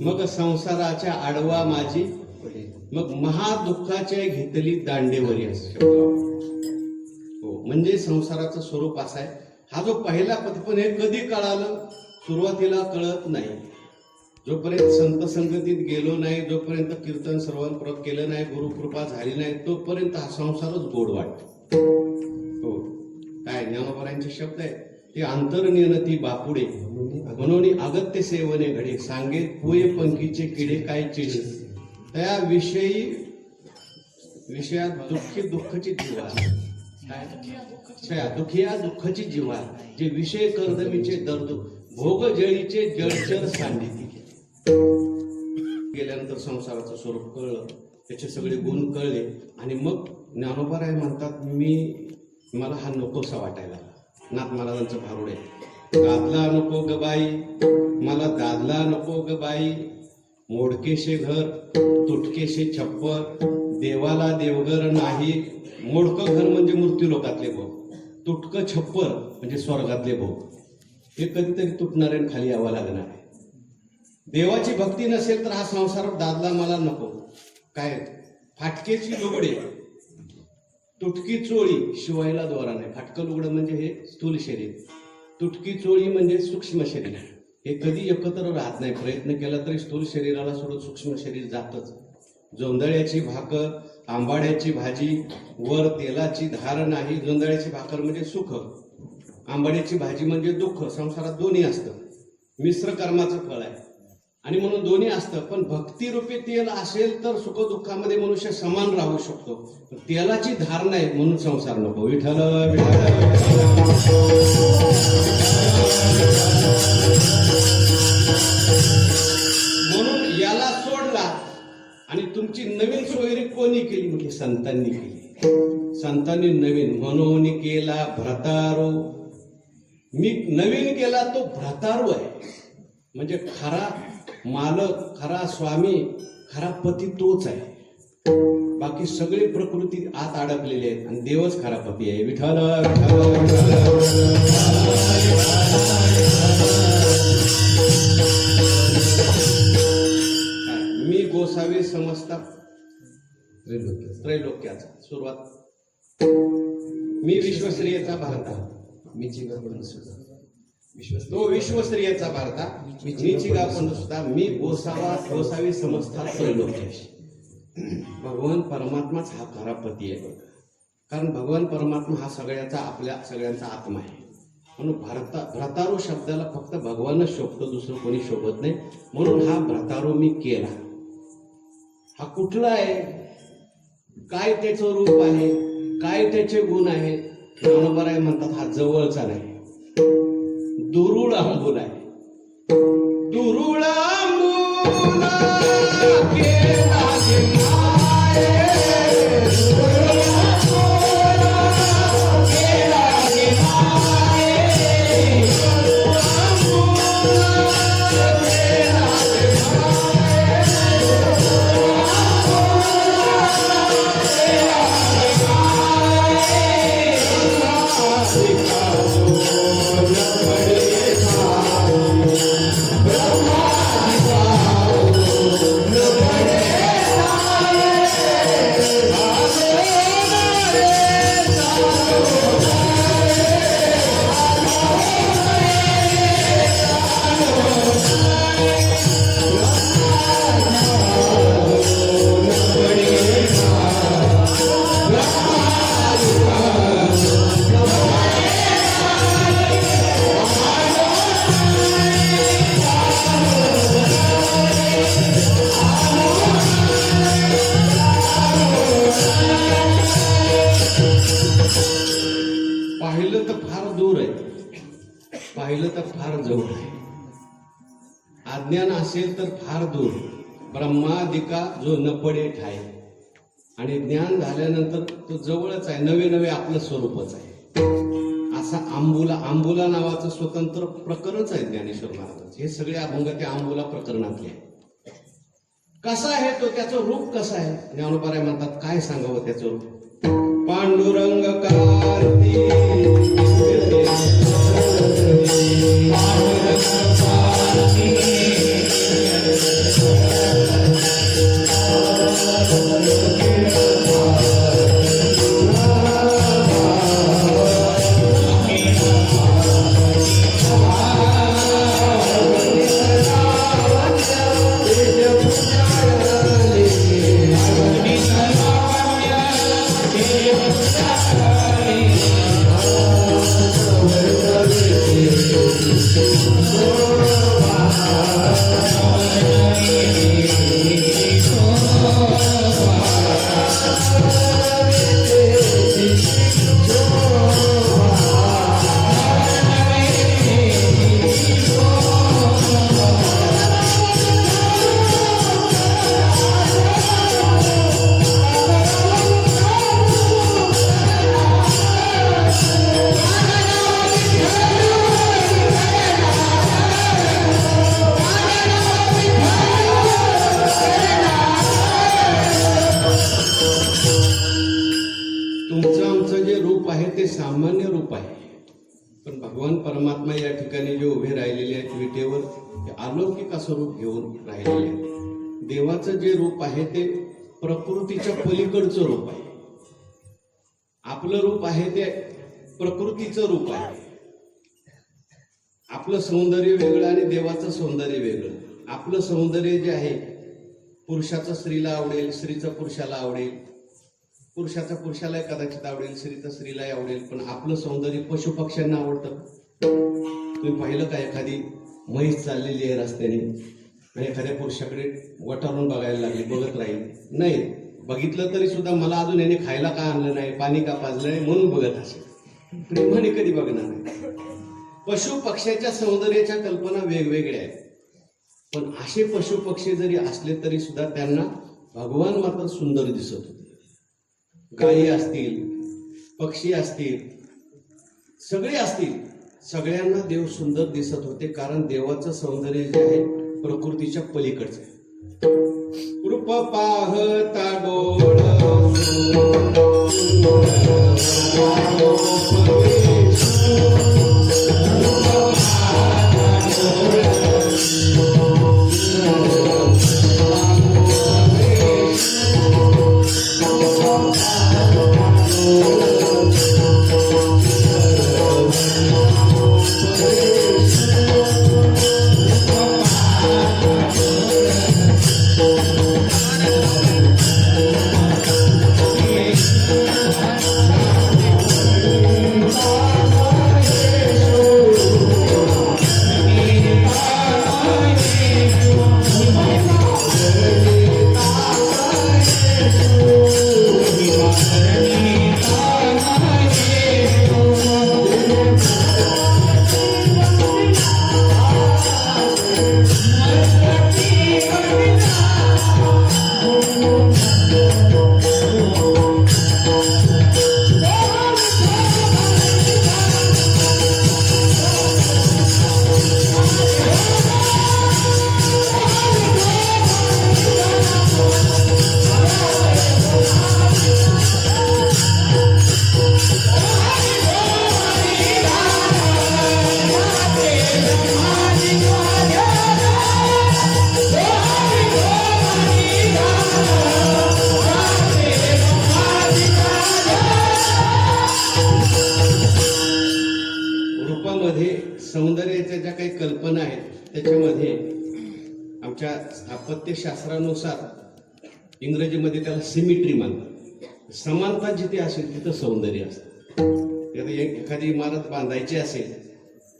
Speaker 1: मग संसाराच्या आडवा माझी मग महादुःखाच्या घेतली दांडेवरी असं. हो म्हणजे संसाराचं स्वरूप असं आहे. हा जो पहिला पद पण हे कधी कळालं सुरुवातीला कळत नाही. जोपर्यंत संत संगतीत गेलो नाही जोपर्यंत कीर्तन श्रवण परत केलं नाही गुरुकृपा झाली नाही तोपर्यंत हा संसारच गोड वाटतो. हो काय ज्ञानोबारायांचे शब्द आहे ते अंतर्नियनती बापुडे म्हणून अगत्य सेवने घडे सांगे पुये पंखीचे किडे काय चिडे. त्या विषयात दुःखची जीवा दुखिया दुःखाची जीवा जे विषय कर्दमीचे दर्द भोग जळीचे जळचर सांडिती. गेल्यानंतर संसाराचं स्वरूप कळलं त्याचे सगळे गुण कळले आणि मग ज्ञानोबाराय म्हणतात मला हा नकोसा वाटायला लागला. नाथ महाराजांचं भारुड आहे. दादला नको ग बाई मला दादला नको ग बाई मोडकेशे घर तुटकेशे छप्पर देवाला देवघर नाही. मोडकं घर म्हणजे मृत्यू लोकातले भोग तुटकं छप्पर म्हणजे स्वर्गातले भोग. हे कधीतरी तुटणार आहे खाली यावं लागणार आहे. देवाची भक्ती नसेल तर हा संसार दादला मला नको. काय फाटकेची लुगडे तुटकी चोळी शिवायला द्वारा नाही. फाटकं लुगडं म्हणजे हे स्थूल शरीर तुटकी चोळी म्हणजे सूक्ष्म शरीर. हे कधी एकत्र राहत नाही. प्रयत्न केला तरी स्थूल शरीराला सोडून सूक्ष्म शरीर जातच. जोंधळ्याची भाकर आंबाड्याची भाजी वर तेलाची धार नाही. जोंधळ्याची भाकर म्हणजे सुख आंबाड्याची भाजी म्हणजे दुःख. संसारात दोन्ही असतं. मिश्र कर्माचं फळ आहे आणि म्हणून दोन्ही असतं. पण भक्तिरूपी तेल असेल तर सुखदुःखामध्ये मनुष्य समान राहू शकतो. तेलाची धार नाही म्हणून संसार नको. विठ्ठल म्हणून याला सोडला आणि तुमची नवीन सोयरी कोणी केली? म्हणजे संतांनी केली. संतांनी नवीन म्हणून केला भ्रतारो. मी नवीन केला तो भ्रतारो आहे. म्हणजे खरा मालक, खरा स्वामी, खरा पती तोच आहे. बाकी सगळे प्रकृती आत अडकलेले आहेत आणि देवच खरा पती आहे. विठ्ठल मी गोसावी समजता त्रैलोक्याचा सुरुवात. मी विश्वश्रेयचा भारता. तो विश्वश्रेयचा भारता. मीचिगा पण सुद्धा मी गोसावी समजता त्रैलोक्याशी. भगवान परमात्माच हा खरा पती आहे. कारण भगवान परमात्मा हा सगळ्याचा आपल्या सगळ्यांचा आत्मा आहे. म्हणून भ्रतारो शब्दाला फक्त भगवानच शोभतो, दुसरं कोणी शोभत नाही. म्हणून हा भ्रतारो मी केला. हा कुठला आहे? काय त्याचं रूप आहे? काय त्याचे गुण आहेत? ज्ञानोबराय म्हणतात हा जवळचा नाही, दुरुळ आंबूल आहे. दुरुळ आंबूल केला पाहिलं तर फार जवळ आहे. अज्ञान असेल तर फार दूर. ब्रह्मादिका जो न पडे ठाय. आणि ज्ञान झाल्यानंतर तो जवळच आहे. नवे नवे आपलं स्वरूपच आहे. असा आंबुला नावाचं स्वतंत्र प्रकरणच आहे ज्ञानेश्वर महाराजांचं. हे सगळे अभंग त्या आंबुला प्रकरणातले आहे. कसा आहे तो? त्याचं रूप कसं आहे? ज्ञानोबराय म्हणतात काय सांगावं त्याचं रूप? पांडुरंग कार्ती सामान्य रूप आहे. पण भगवान परमात्मा या ठिकाणी जे उभे राहिलेले आहेत विटेवर, ते अलौकिक असं रूप घेऊन राहिलेले आहेत. देवाचं जे रूप आहे ते प्रकृतीच्या पलीकडचं रूप आहे. आपलं रूप आहे ते प्रकृतीचं रूप आहे. आपलं सौंदर्य वेगळं आणि देवाचं सौंदर्य वेगळं. आपलं सौंदर्य जे आहे पुरुषाचं स्त्रीला आवडेल, स्त्रीचं पुरुषाला आवडेल, पुरुषाचा पुरुषाला कदाचित आवडेल, स्त्रीचं स्त्रीलाही आवडेल. पण आपलं सौंदर्य पशुपक्ष्यांना आवडतं. तुम्ही पाहिलं का एखादी म्हैस चाललेली आहे रस्त्याने, आणि एखाद्या पुरुषाकडे वटारून बघायला लागली, बघत राहील नाही, बघितलं तरी सुद्धा मला अजून याने खायला का आणलं नाही, पाणी का पाजलं नाही म्हणून बघत असेल, प्रेमाने कधी बघणार नाही. पशु पक्ष्याच्या सौंदर्याच्या कल्पना वेगवेगळ्या आहेत, पण असे पशु पक्षी जरी असले तरी सुद्धा त्यांना भगवान मात्र सुंदर दिसत होते. गायी असतील, पक्षी असतील, सगळे असतील, सगळ्यांना देव सुंदर दिसत होते, कारण देवाचं सौंदर्य जे आहे प्रकृतीच्या पलीकडचं आहे. रूप पाहता डोळ सौंदर्याच्या ज्या काही कल्पना आहेत त्याच्यामध्ये आमच्या स्थापत्यशास्त्रानुसार इंग्रजीमध्ये त्याला सिमिट्री म्हणतात. समानता जिथे असेल तिथं सौंदर्य असतं. एखादी इमारत बांधायची असेल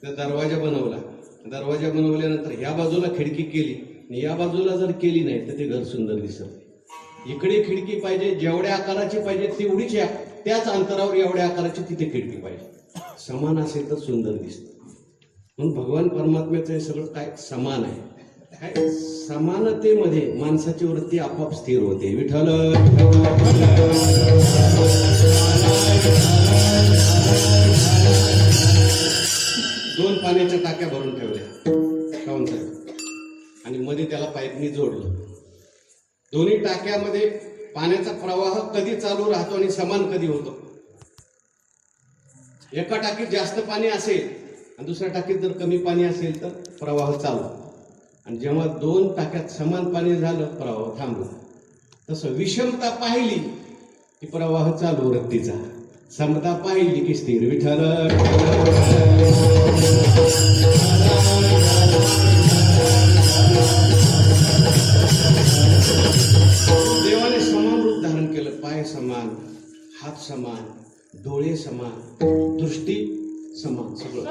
Speaker 1: तर दरवाजा बनवल्यानंतर ह्या बाजूला खिडकी केली आणि या बाजूला जर केली नाही तर ते घर सुंदर दिसत नाही. इकडे खिडकी पाहिजे, जेवढ्या आकाराची पाहिजे तेवढीच, त्याच अंतरावर एवढ्या आकाराची तिथे खिडकी पाहिजे. समान असेल तर सुंदर दिसतं. म्हणून भगवान परमात्म्याचं हे सगळं काय समान आहे. काय समानतेमध्ये माणसाची वृत्ती आपोआप स्थिर होते. विठ्ठल दोन पाण्याच्या टाक्या भरून ठेवल्या काऊन साहेब, आणि मध्ये त्याला पाईपनी जोडलं. दोन्ही टाक्यामध्ये पाण्याचा प्रवाह कधी चालू राहतो आणि समान कधी होतो. एका टाकीत जास्त पाणी असेल आणि दुसऱ्या टाकीत जर कमी पाणी असेल तर प्रवाह चालू, आणि जेव्हा दोन टाक्यात समान पाणी झालं प्रवाह थांबला. तसं विषमता पाहिली की प्रवाह चालू वृत्तीचा, समता पाहिली की स्थिर. विठ्ठल देवाने समान रूप धारण केलं. पाय समान, हात समान, डोळे समान, दृष्टी समान, सगळं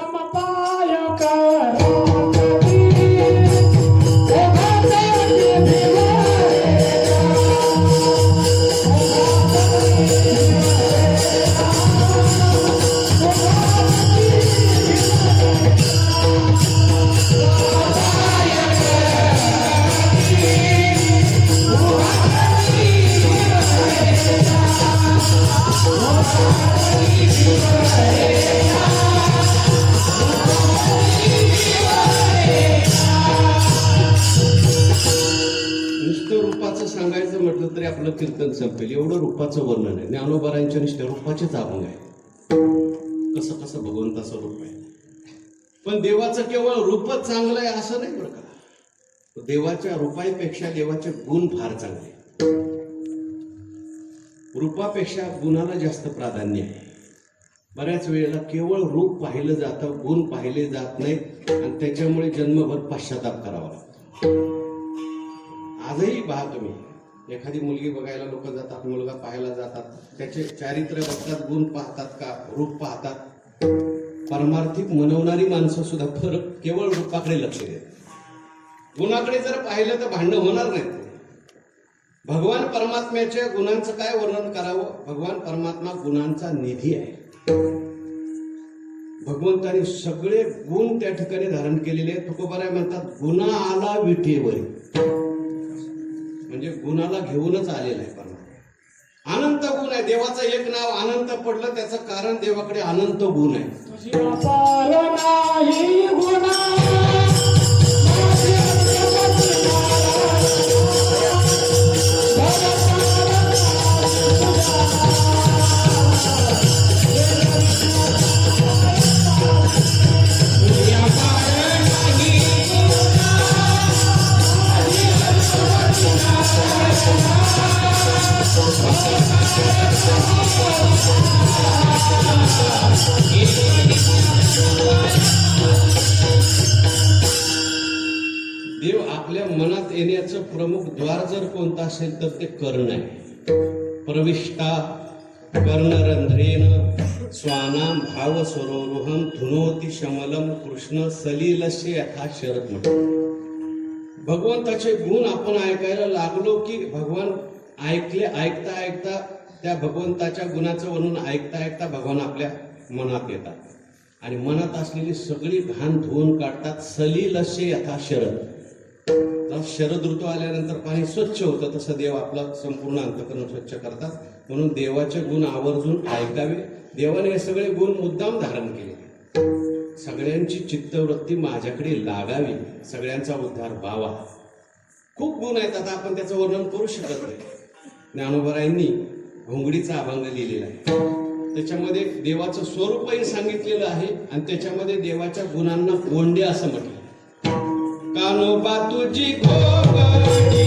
Speaker 1: सांगायचं म्हटलं तरी आपलं कीर्तन संपेल, एवढं रूपाचं वर्णन आहे. ज्ञानोबारांच्या निष्ठा रूपाचेच अभंग आहे. कसं कसं भगवंताचं रूप आहे. पण देवाचं केवळ रूपच चांगलं आहे असं नाही बरं का. देवाच्या रूपापेक्षा देवाचे गुण फार चांगले. रूपापेक्षा गुणाला जास्त प्राधान्य आहे. बऱ्याच वेळेला केवळ रूप पाहिलं जातं, गुण पाहिले जात नाहीत, आणि त्याच्यामुळे जन्मभर पश्चाताप करावा लागतो. आजही पहा तुम्ही, एखादी मुलगी बघायला लोक जातात, मुलगा पाहायला जातात, त्याचे चारित्र्य बघतात, गुण पाहतात का रूप पाहतात. परमार्थिक मनवणारी माणसं सुद्धा फरक केवळ रूपाकडे लक्ष देतात. गुणाकडे जर पाहिलं तर भांडणं होणार नाहीत. भगवान परमात्म्याच्या गुणांचं काय वर्णन करावं. भगवान परमात्मा गुणांचा निधी आहे. भगवंताने सगळे गुण त्या ठिकाणी धारण केलेले आहेत. तुकोबाराय म्हणतात गुणा आला विठेवर, म्हणजे गुणाला घेऊनच आलेला आहे परमात्मा. अनंत गुण आहे. देवाचं एक नाव अनंत पडलं त्याचं कारण देवाकडे अनंत गुण आहे. देव आपल्या मनात येण्याचं प्रमुख द्वार जर कोणतं असेल तर ते कर्ण आहे. प्रविष्टा कर्णरंध्रेन स्वानाम भाव सरोरुहम धुनोती शमलम कृष्ण सलीलस्य यथा शरद म्हटलं. भगवंताचे गुण आपण ऐकायला लागलो की भगवान ऐकता ऐकता त्या भगवंताच्या गुणाचं वर्णन ऐकता ऐकता भगवान आपल्या मनात येतात आणि मनात असलेली सगळी घाण धुवून काढतात. सलीलस्य यथा शरद. शरद ऋतू आल्यानंतर पाणी स्वच्छ होतं तसं देव आपलं संपूर्ण अंतःकरण स्वच्छ करतात. म्हणून देवाचे गुण आवर्जून ऐकावे. देवाने हे सगळे गुण मुद्दाम धारण केले. सगळ्यांची चित्तवृत्ती माझ्याकडे लागावी, सगळ्यांचा उद्धार व्हावा. खूप गुण आहेत. आता आपण त्याचं वर्णन करू शकत नाही. ज्ञानोबारायांनी घोंगडीचा अभंग लिहिलेला आहे. त्याच्यामध्ये देवाचं स्वरूपही सांगितलेलं आहे आणि त्याच्यामध्ये देवाच्या गुणांना गोंडे असं म्हटलं. कानोबा तुझी घोंगडी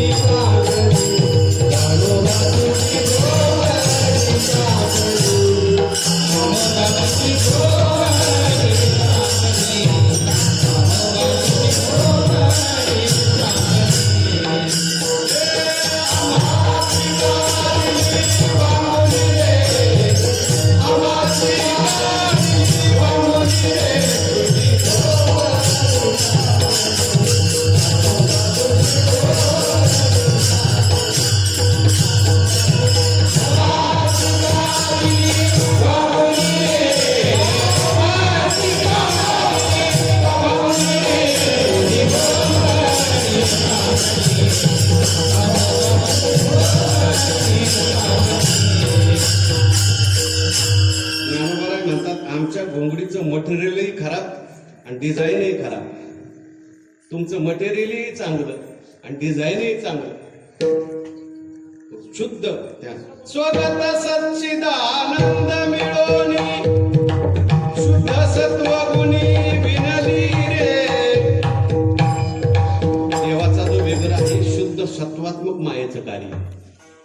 Speaker 1: मटेरियलही खराब आणि डिझाईनही खराब. तुमचं मटेरियलही चांगलं आणि डिझाईनही चांगलं. शुद्ध त्या स्वगत सच्चिदानंद मिळोनी शुद्ध सत्वगुणी विनली रे. देवाचा जो वेगळा आहे शुद्ध सत्वात्मक मायेचं कार्य.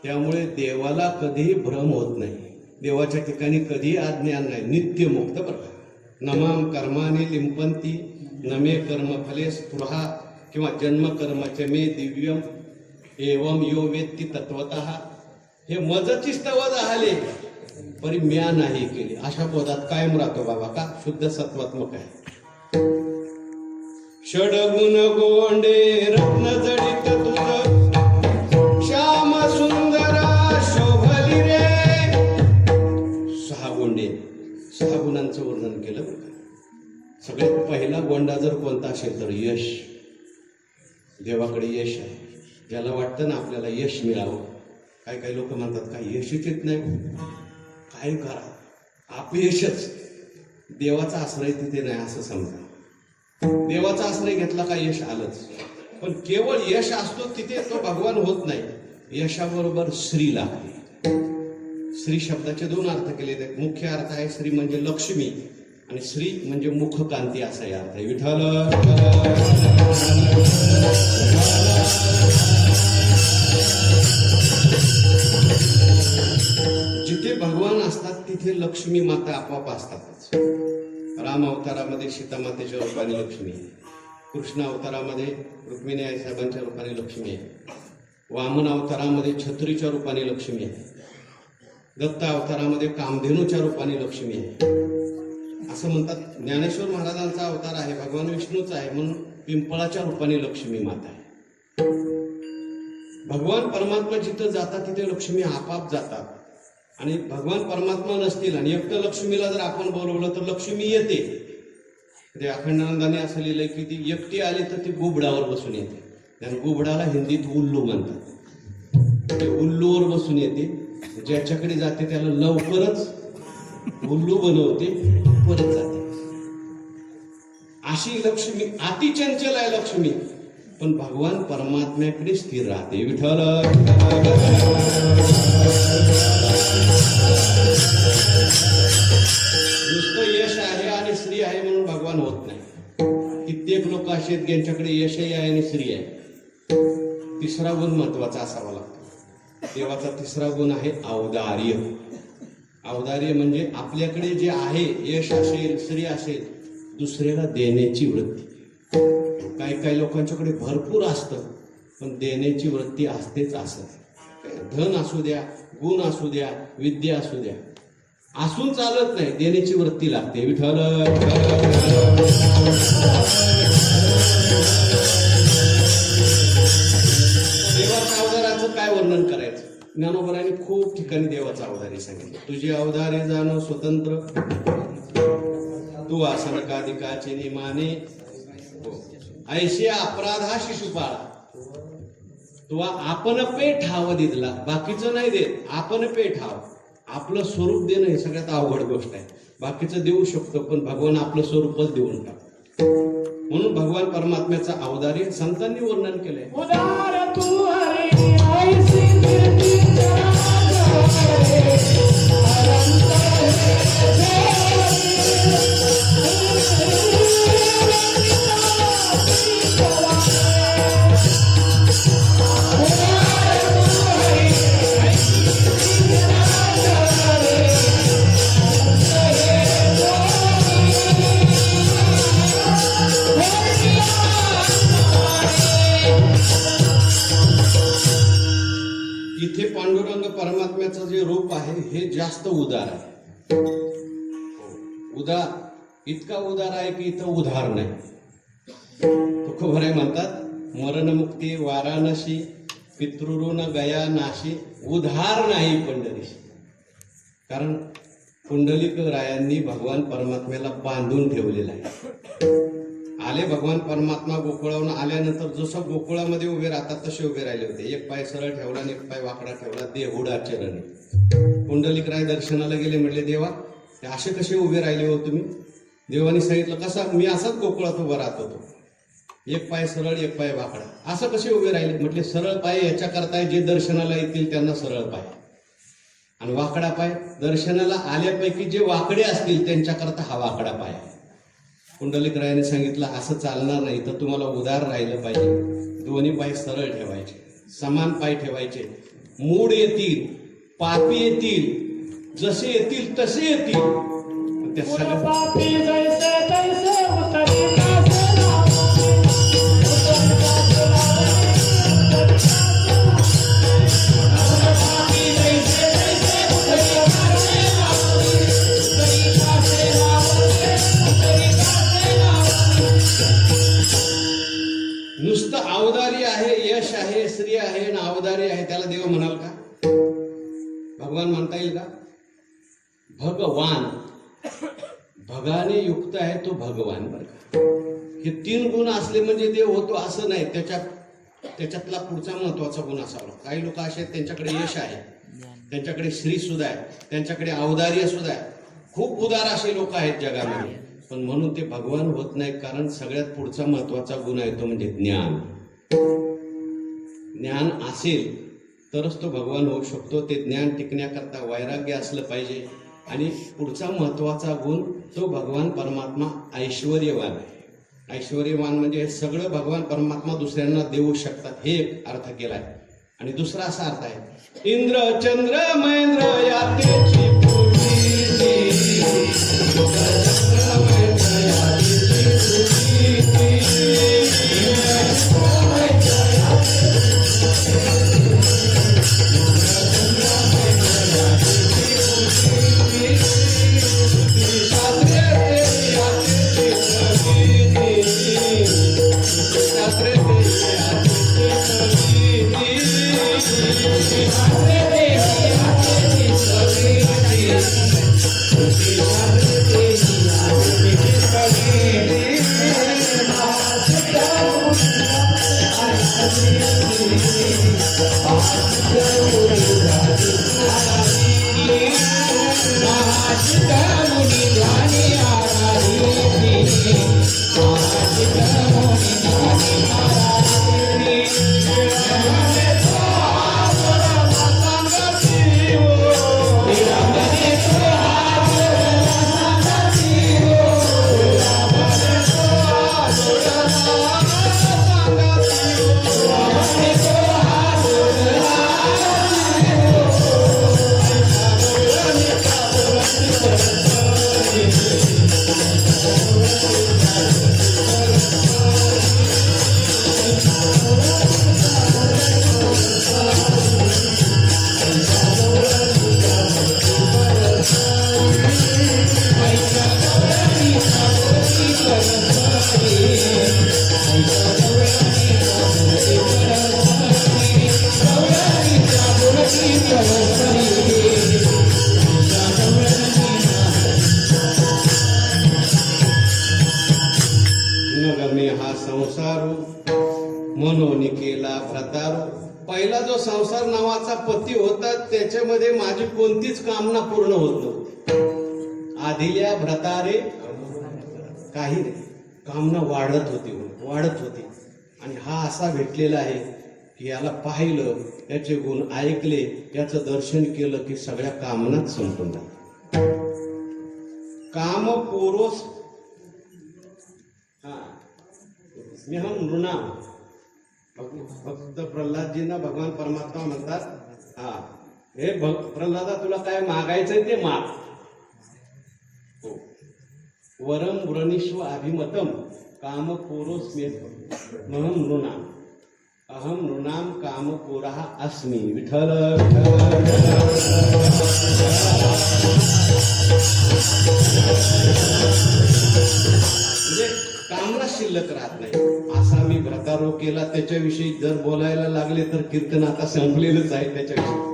Speaker 1: त्यामुळे देवाला कधीही भ्रम होत नाही. देवाच्या ठिकाणी कधीही अज्ञान नाही. नित्य मुक्त प्रकार. नमाम कर्माने लिंपंती नमे कर्मफले स्पृहा किंवा जन्मकर्मचे मे दिव्यम एवम यो वेत्ती तत्वतः. हे मजची स्तव झाले परी म्या नाही केली. अशा पदात कायम राहतो बाबा. का? शुद्ध सत्वात्मक आहे. षडगुण गोंडे रत्न जडित तुझ श्याम सुंदरा शोभली रे. 6 गोंडे, 6 गुणांचं वर्णन केलं. सगळ्यात पहिला गोंडा जर कोणता असेल तर यश. देवाकडे यश आहे. ज्याला वाटतं ना आपल्याला यश मिळावं. काही लोक म्हणतात काय यशच येत नाही, काय करा, अपयशच. देवाचा आश्रय तिथे नाही असं समजा. देवाचा आश्रय घेतला का यश आलंच. पण केवळ यश असतो तिथे तो भगवान होत नाही. यशाबरोबर श्री लागते. श्री शब्दाचे 2 अर्थ केले. मुख्य अर्थ आहे श्री म्हणजे लक्ष्मी आणि श्री म्हणजे मुखकांती असा अर्थ आहे. विठ्ठल जिथे भगवान असतात तिथे लक्ष्मी माता आपोआप असतातच. राम अवतारामध्ये सीता मातेच्या रूपाने लक्ष्मी आहे. कृष्ण अवतारामध्ये रुक्मिणी आई साहेबांच्या रूपाने लक्ष्मी आहे. वामन अवतारामध्ये छत्रीच्या रूपाने लक्ष्मी आहे. दत्त अवतारामध्ये कामधेनूच्या रूपाने लक्ष्मी आहे. असं म्हणतात. ज्ञानेश्वर महाराजांचा अवतार आहे, भगवान विष्णूचा आहे, म्हणून पिंपळाच्या रूपाने लक्ष्मी माता आहे. भगवान परमात्मा जिथं जातात तिथे लक्ष्मी आपाप जातात. आणि भगवान परमात्मा नसतील आणि एकटं लक्ष्मीला जर आपण बोलवलं तर लक्ष्मी येते. ते अखंडानंदाने असं लिहिलंय की ती एकटी आली तर ती गुबडावर बसून येते. आणि गुबडाला हिंदीत उल्लू म्हणतात. ते उल्लूवर बसून येते. ज्याच्याकडे जाते त्याला लवकरच उल्लू बनवते, परत जाते. अशी लक्ष्मी अतिचंचल आहे लक्ष्मी, पण भगवान परमात्म्याकडे स्थिर राहते. विठ्ठल नुसतं यश आहे आणि स्त्री आहे म्हणून भगवान होत नाही. कित्येक लोक असे आहेत ज्यांच्याकडे यशही आहे आणि स्त्री आहे. तिसरा गुण महत्वाचा असावा लागतो. देवाचा तिसरा गुण आहे औदार्य. औदार्य म्हणजे आपल्याकडे जे आहे, यश असेल, स्त्री असेल, दुसऱ्याला देण्याची वृत्ती. काही काही लोकांच्याकडे भरपूर असतं, पण देण्याची वृत्ती असतेच. असत धन असू द्या, गुण असू द्या, विद्या असू द्या, असून चालत नाही, देण्याची वृत्ती लागते. विठ्ठल देवाच्या अवताराचं काय वर्णन करायचं? ज्ञानोबरांनी खूप ठिकाणी देवाचं अवतारी सांगितलं. तुझी अवतारे जाणं स्वतंत्र, तू आसनकादिकाचे निमाने, ऐशी अपराधा शिशुपाळा. तू आपण पे ठाव दिला, बाकीचं नाही देत, आपण पे ठाव. आपलं स्वरूप देणं हे सगळ्यात अवघड गोष्ट आहे. बाकीचं देऊ शकतो, पण भगवान आपलं स्वरूपच देऊन टाक. म्हणून भगवान परमात्म्याचं औदार्य संतांनी वर्णन केलंय.
Speaker 2: उदार तू हरे ऐसी कीर्ती
Speaker 1: इथे पांडुरंग परमात्म्याचं जे रूप आहे हे जास्त उदार आहे. इतका उदार आहे की इथं उधार नाही. तुकोबाराय म्हणतात, मरणमुक्ती वाराणसी, पितृऋण गया नाशी, उधार नाही पंढरीशी. कारण पुंडलिक रायांनी भगवान परमात्म्याला बांधून ठेवलेला आहे. आले भगवान परमात्मा गोकुळावरून आल्यानंतर जसं गोकुळामध्ये उभे राहतात तसे उभे राहिले होते. एक पाय सरळ ठेवला आणि एक पाय वाकडा ठेवला, देहुडा चरणी. पुंडलिक राय दर्शनाला गेले, म्हटले देवा ते असे कसे उभे राहिले हो तुम्ही? देवाने सांगितलं, कसा मी असाच गोकुळात उभा राहत होतो, एक पाय सरळ एक पाय वाकडा. असं कसे उभे राहिले? म्हटले सरळ पाय याच्या करताय जे दर्शनाला येतील त्यांना सरळ पाय, आणि वाकडा पाय दर्शनाला आल्यापैकी जे वाकडे असतील त्यांच्याकरता हा वाकडा पाय. पुंडलिक रायाने सांगितलं असं चालणार नाही, तर तुम्हाला उदार राहिलं पाहिजे. दोन्ही पाय सरळ ठेवायचे, समान पाय ठेवायचे. मूड येतील, पापी येतील, जसे येतील तसे येतील. त्या नुसतं अवदारी आहे, यश आहे, स्त्री आहे ना अवदारी आहे, त्याला देव म्हणाल का? भगवान म्हणता येईल का? भगवान, भगाने युक्त आहे तो भगवान. बरं का, हे तीन गुण असले म्हणजे देव होतो असं नाही. त्याच्यातला पुढचा महत्वाचा गुण असावा. काही लोक असे आहेत त्यांच्याकडे यश आहे, त्यांच्याकडे श्री सुद्धा आहे, त्यांच्याकडे अवदार्य सुद्धा आहे. खूप उदार असे लोक आहेत जगामध्ये, पण म्हणून ते भगवान होत नाही. कारण सगळ्यात पुढचा महत्वाचा गुण आहे तो म्हणजे ज्ञान. ज्ञान असेल तरच तो भगवान होऊ शकतो. ते ज्ञान टिकण्याकरता वैराग्य असलं पाहिजे. आणि पुढचा महत्वाचा गुण तो भगवान परमात्मा ऐश्वर्यवान आहे. ऐश्वर्यवान म्हणजे हे सगळं भगवान परमात्मा दुसऱ्यांना देऊ शकतात, हे एक अर्थ केलाय. आणि दुसरा असा अर्थ आहे, इंद्र चंद्र महेंद्र यातेची शास्त्रीय नगमे हा संसारू मनोनी केला भ्रतारू. पहिला जो संसार नावाचा पती होता त्याच्यामध्ये माझी कोणतीच कामना पूर्ण होत नव्हती. आधिल्या भ्रतारे काही नाही, कामना वाढत होती. आणि हा असा भेटलेला आहे की याला पाहिलं, याचे गुण ऐकले, याचं दर्शन केलं की सगळ्या कामनाच संपून जातात. काम पुरुष स्नेहम नृणाम. फक्त प्रल्हादजींना भगवान परमात्मा म्हणतात, हे प्रल्हादा तुला काय मागायचंय ते माग. वरम व्रणीश्व अभिमतम काम पुरो स्मेहम नृणाम. अहम नृणाम काम पुरः अस्मि. विठ्ठल म्हणजे कामना शिल्लक राहत नाही. असा मी भ्रतारोग केला, त्याच्याविषयी जर बोलायला लागले तर कीर्तन आता संपलेलंच आहे त्याच्याविषयी.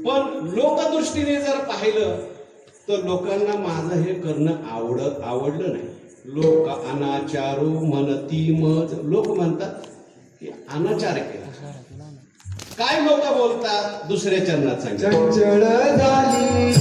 Speaker 1: पण लोकदृष्टीने जर पाहिलं तर लोकांना माझं हे करणं आवडलं नाही. लोक अनाचारू म्हणती मज. लोक म्हणतात की अनाचार केला. काय लोक बोलतात दुसऱ्या चरणात सांगितलं,
Speaker 2: चंचळ झाली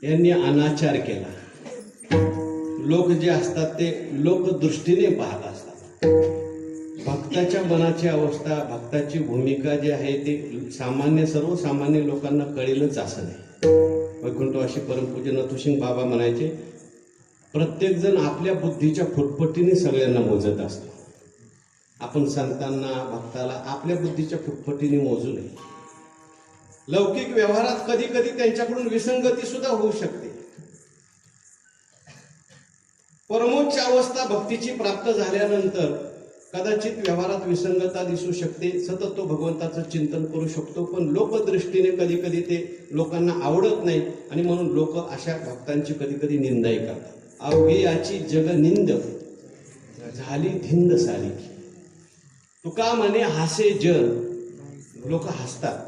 Speaker 1: यांनी अनाचार केला. लोक जे असतात ते लोकदृष्टीने पाहत असतात. भक्ताच्या मनाची अवस्था, भक्ताची भूमिका जी आहे ते सर्वसामान्य लोकांना कळेलच असं नाही. वैकुंठवासी परमपूज्य नथुसिंग बाबा म्हणायचे, प्रत्येक जण आपल्या बुद्धीच्या फुटपटीने सगळ्यांना मोजत असतो. आपण संतांना, भक्ताला आपल्या बुद्धीच्या फुटपटीने मोजू नये. लौकिक व्यवहारात कधी कधी त्यांच्याकडून विसंगती सुद्धा होऊ शकते. परमोच्च अवस्था भक्तीची प्राप्त झाल्यानंतर कदाचित व्यवहारात विसंगता दिसू शकते. सतत तो भगवंताचं चिंतन करू शकतो, पण लोकदृष्टीने कधी कधी ते लोकांना आवडत नाही आणि म्हणून लोक अशा भक्तांची कधी कधी निंदाही करतात. अवघी याची जगनिंद झाली धिंद सारी. तुका म्हणे हासे जग. लोक हसतात.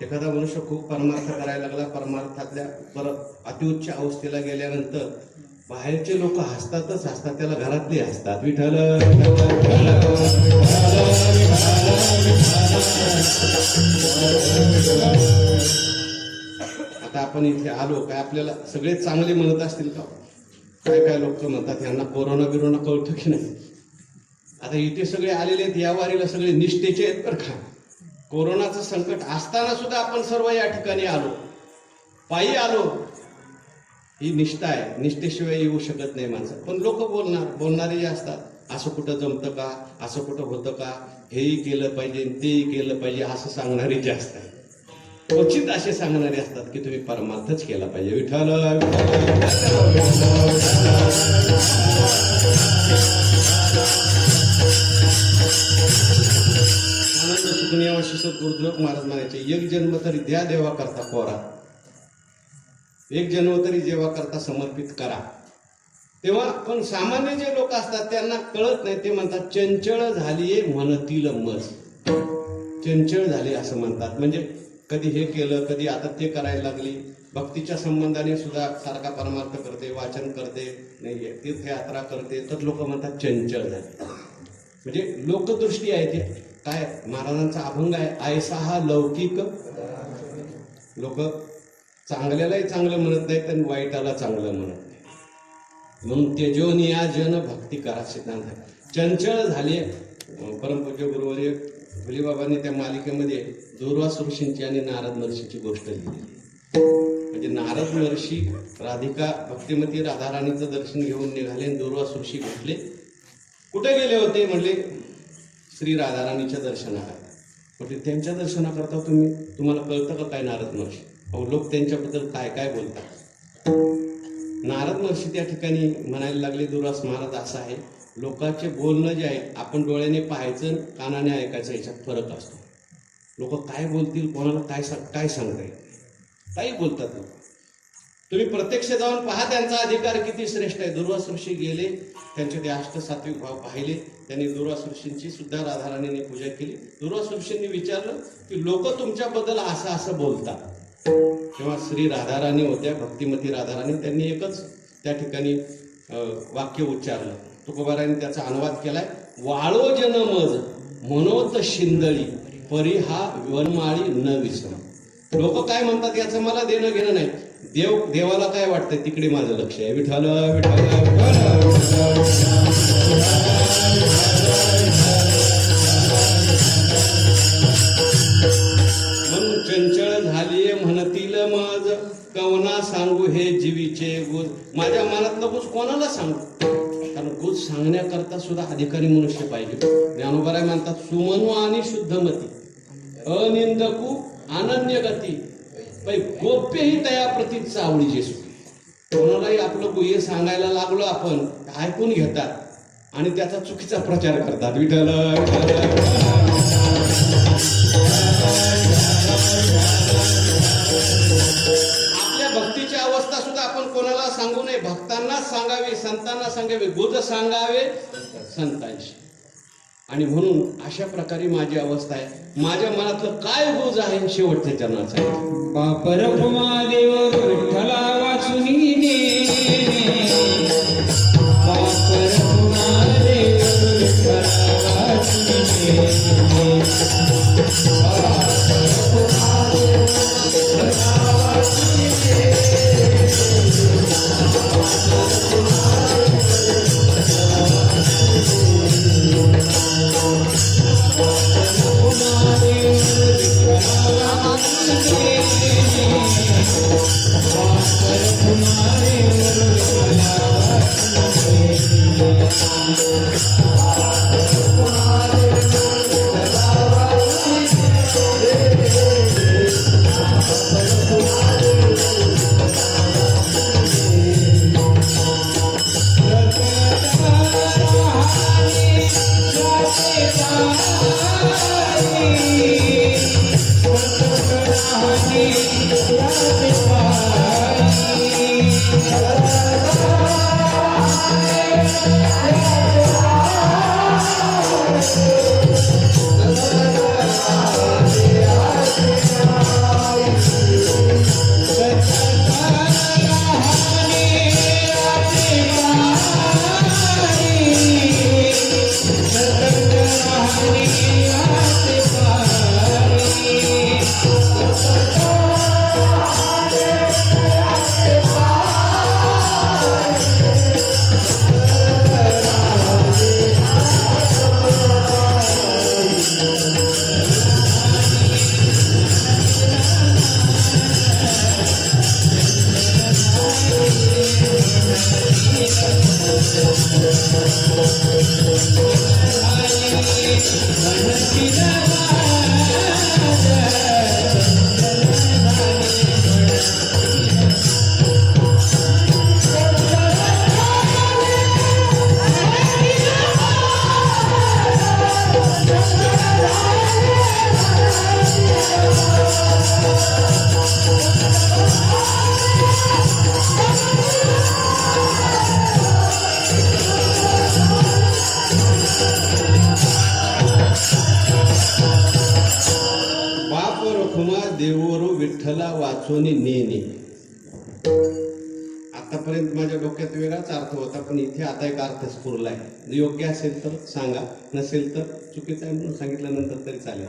Speaker 1: एखादा मनुष्य खूप परमार्थ करायला लागला, परमार्थातल्या परत अतिउच्च अवस्थेला गेल्यानंतर बाहेरचे लोक हसतातच हसतात, त्याला घरातले हसतात. विठ्ठल आता आपण इथे आलो काय आपल्याला सगळे चांगले म्हणत असतील का? काय काय लोक म्हणतात यांना कोरोना कळतं की नाही. आता इथे सगळे आलेले आहेत या वारीला, सगळे निष्ठेचे आहेत बरं का. कोरोनाचं संकट असताना सुद्धा आपण सर्व या ठिकाणी आलो, पायी आलो. ही निष्ठा आहे. निष्ठेशिवाय येऊ शकत नाही माणसं. पण लोक बोलणारे जे असतात, असं कुठं जमतं का, असं कुठं होतं का, हेही केलं पाहिजे तेही केलं पाहिजे असं सांगणारे जे असतात. क्वचित असे सांगणारे असतात की तुम्ही परमार्थच केला पाहिजे. विठ्ठल विठ्ठल आनंद सुखणी अवश्य सद्गुरुदेव महाराज म्हणायचे, एक जन्म तरी द्या देवा करता कोरा, एक जन्म तरी देवा करता समर्पित करा. तेव्हा पण सामान्य जे लोक असतात त्यांना कळत नाही. ते म्हणतात चंचळ झालीये म्हणतील मज. चंचळ झाली असं म्हणतात, म्हणजे कधी हे केलं कधी आता ते करायला लागली. भक्तीच्या संबंधाने सुद्धा सारखा परमार्थ करते, वाचन करते, नाही तीर्थयात्रा करते, तर लोक म्हणतात चंचळ झाले. म्हणजे लोकदृष्टी आहे ते. काय महाराजांचा अभंग आहे, आयसा हा लौकिक. लोक चांगल्यालाही चांगलं म्हणत नाहीत आणि वाईटाला चांगलं म्हणत नाही. म्हणून तेजोनिया जन भक्ती करा सिद्धांत आहे. चंचळ झाले. परमपूज्य गुरुवर्य भोलेबाबांनी त्या मालिकेमध्ये दुर्वास ऋषींची आणि नारद महर्षीची गोष्ट लिहिलेली. म्हणजे नारद महर्षी राधिका भक्तिमती राधाराणीचं दर्शन घेऊन निघाले आणि दुर्वास ऋषी भेटले. कुठे गेले होते म्हणले, श्री राधाराणीच्या दर्शनाला. म्हणजे त्यांच्या दर्शनाकरता तुम्हाला कळतं का काय नारद महर्षी? अहो लोक त्यांच्याबद्दल काय काय बोलतात. नारद महर्षी त्या ठिकाणी म्हणायला लागले, दुर्वास महाराज असं आहे, लोकांचे बोलणं जे आहे आपण डोळ्याने पाहायचं कानाने ऐकायचं, याच्यात फरक असतो. लोक काय बोलतील, कोणाला काय सांगता येईल, काही बोलतात लोक. तुम्ही प्रत्यक्ष जाऊन पहा, त्यांचा अधिकार किती श्रेष्ठ आहे. दुर्वास ऋषी गेले, त्यांचे ते अष्टसात्विक भाव पाहिले. त्यांनी दुर्वास ऋषींची सुद्धा राधाराणीने पूजा केली. दुर्वास ऋषींनी विचारलं की लोक तुमच्याबद्दल असं बोलतात. तेव्हा श्री राधाराणी होत्या, भक्तिमती राधाराणी. त्यांनी एकच त्या ठिकाणी वाक्य उच्चारलं. तुकोबारायांनी त्याचा अनुवाद केलाय, वाळो जन मज मनोत शिंदळी परी हा वनमाळी न विसर. लोक काय म्हणतात याचं मला देणं घेणं नाही. देवाला काय वाटतंय तिकडे माझं लक्ष आहे. विठ्ठल विठ्ठल म्हणून चंचळ झालीये म्हणतील मज, कवना सांगू हे जीवीचे गुज. माझ्या मनातलं गुज कोणाला सांगू? कारण गुज सांगण्याकरता सुद्धा अधिकारी मनुष्य पाहिजे. ज्ञानोबराय म्हणतात, सुमनु आणि शुद्धमती अनिंदकू अनन्य गती पै गोप्यही तया प्रती चावळीचे सुखी. कोणालाही आपलं गुह्य सांगायला लागलो आपण, ऐकून घेतात आणि त्याचा चुकीचा प्रचार करतात. विठ्ठल आपल्या भक्तीची अवस्था सुद्धा आपण कोणाला सांगू नये. भक्तांनाच सांगावी, संतांना सांगावे, गुज सांगावे संतांशी. आणि म्हणून अशा प्रकारे माझी अवस्था आहे. माझ्या मनातलं काय गुज आहे शेवटच्या चरणाचा आहे.
Speaker 2: बापर महादेव विठ्ठला वाचुनी ने, बापर महादेव विठ्ठला वाचुनी ने,
Speaker 1: वाचून नेणे. आतापर्यंत माझ्या डोक्यात वेगळाच अर्थ होता, पण इथे आता एक अर्थ स्फुरलाय. योग्य असेल तर सांगा, नसेल तर चुकीचं आहे म्हणून सांगितल्यानंतर तरी चालेल.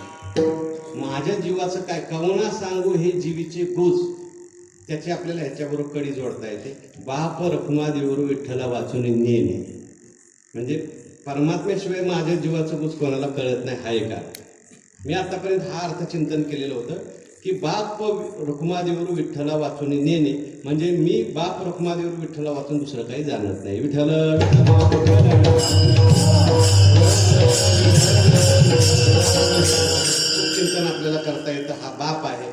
Speaker 1: माझ्या जीवाचं काय कवना सांगू हे जीवीचे गुज, त्याची आपल्याला ह्याच्याबरोबर कडी जोडता येते. बाप रखुमा देऊर विठ्ठला वाचून नेणे म्हणजे परमात्म्याशिवाय माझ्या जीवाचं गुज कोणाला कळत नाही, हा एक अर्थ. मी आतापर्यंत हा अर्थ चिंतन केलेलं होतं की बाप रखुमादेवर विठ्ठला वाचून नेणे म्हणजे मी बाप रखुमादेवर विठ्ठला वाचून दुसरं काही जाणत नाही. विठ्ठल चिंतन आपल्याला करता येतं. हा बाप आहे,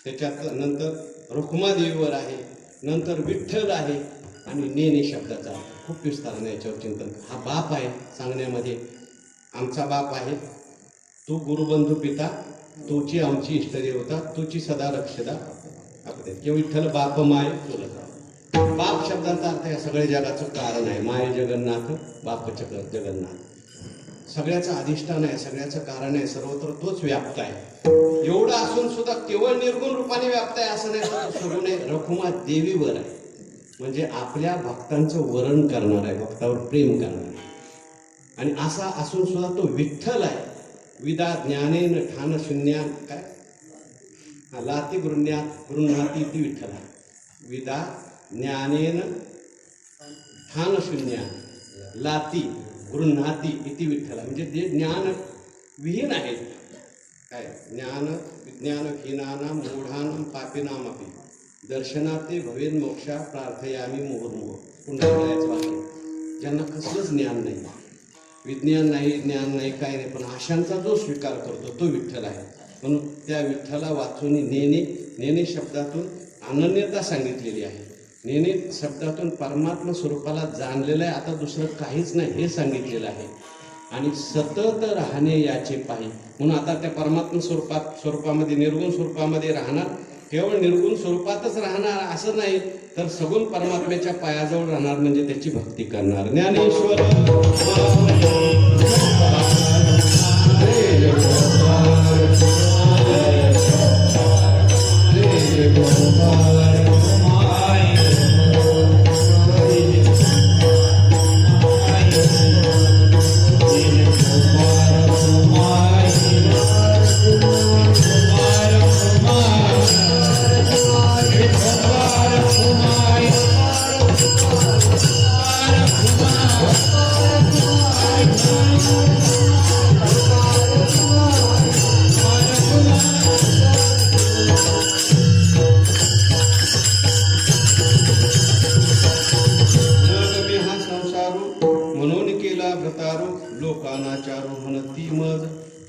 Speaker 1: त्याच्यात नंतर रखुमादेवीवर आहे, नंतर विठ्ठल आहे आणि नेणे शब्दाचा खूप विस्ताराने याच्यावर चिंतन. हा बाप आहे सांगण्यामध्ये, आमचा बाप आहे, तू गुरुबंधू पिता, तुची आमची इष्टदेवता, तुची सदा रक्षदा आपले किंवा विठ्ठल बाप माय चुलत. बाप शब्दाचा अर्थ या सगळ्या जगाचं कारण आहे. माय जगन्नाथ, बाप जगन्नाथ, सगळ्याचं अधिष्ठान आहे, सगळ्याचं कारण आहे, सर्वत्र तोच व्याप्त आहे. एवढं असून सुद्धा केवळ निर्गुण रूपाने व्याप्त आहे असं नाही, तर सगुण आहे. रखुमा देवीवर आहे म्हणजे आपल्या भक्तांचं वरण करणार आहे, भक्तावर प्रेम करणार आहे. आणि असा असून सुद्धा तो विठ्ठल आहे. विदा ज्ञानेन ठान शून्या काय लाती गृह्णाती ती विठ्ठल आहे. विदा ज्ञानेन ठान शून्या लाती गृह्णाती इति विठ्ठला म्हणजे जे ज्ञान विहीन आहेत, काय ज्ञान विज्ञान हीनानां मूढानां पापिनामपि दर्शनाते भवेन मोक्षा प्रार्थयामी मुहुर्मुहुः. पुंडलिकाचं वाक्य. ज्यांना कसलंच ज्ञान नाही, विज्ञान नाही, ज्ञान नाही, काय नाही, पण आशांचा जो स्वीकार करतो तो विठ्ठल आहे. म्हणून त्या विठ्ठला वाचून नेणे, नेणे शब्दातून अनन्यता सांगितलेली आहे. नेणे शब्दातून परमात्मा स्वरूपाला जाणलेलं आहे, आता दुसरं काहीच नाही हे सांगितलेलं आहे. आणि सतत राहणे याचे पाही म्हणून आता त्या परमात्मा स्वरूपामध्ये निर्गुण स्वरूपामध्ये राहणार, केवळ निर्गुण स्वरूपातच राहणार असं नाही, तर सगुण परमात्म्याच्या पायाजवळ राहणार म्हणजे त्याची भक्ती करणार. ज्ञानेश्वर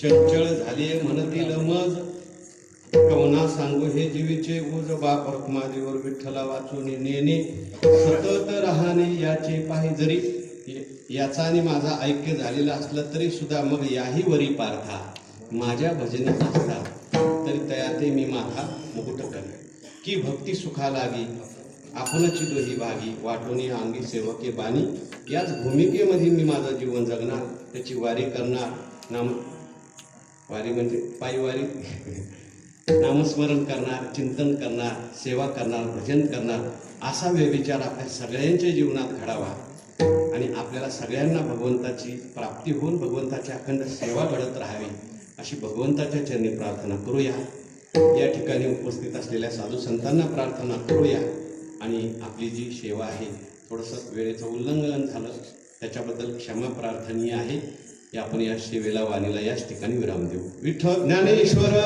Speaker 1: चंचल झाले म्हणतील मज, कवना सांगू हे जीवीचे उज, बाप रखुमादेवर विठ्ठला वाचून नेणे, सतत राहणे याचे पाही. जरी याचा आणि माझा ऐक्य झालेला असलं तरी सुद्धा मग याही वरी पार्था माझ्या भजनेत असतात, तरी तयाते मी माथा मुकुट करे. की भक्ती सुखा लागी आपणची दोही भागी, वाटोनी अंगी सेवके बाणी. याच भूमिकेमध्ये मी माझं जीवन जगणार, त्याची वारी करणार. वारी म्हणजे पायवारी नामस्मरण करणार, चिंतन करणार, सेवा करणार, भजन करणार, असा विचार आपल्या सगळ्यांच्या जीवनात घडावा आणि आपल्याला सगळ्यांना भगवंताची प्राप्ती होऊन भगवंताची अखंड सेवा घडत राहावी अशी भगवंताच्या चरणी प्रार्थना करूया. या ठिकाणी उपस्थित असलेल्या साधू संतांना प्रार्थना करूया आणि आपली जी सेवा आहे, थोडंसं वेळेचं उल्लंघन झालं त्याच्याबद्दल क्षमा प्रार्थनीय आहे. आपण या सेवेला वाणीला याच ठिकाणी विराम देऊ. विठ्ठल ज्ञानेश्वर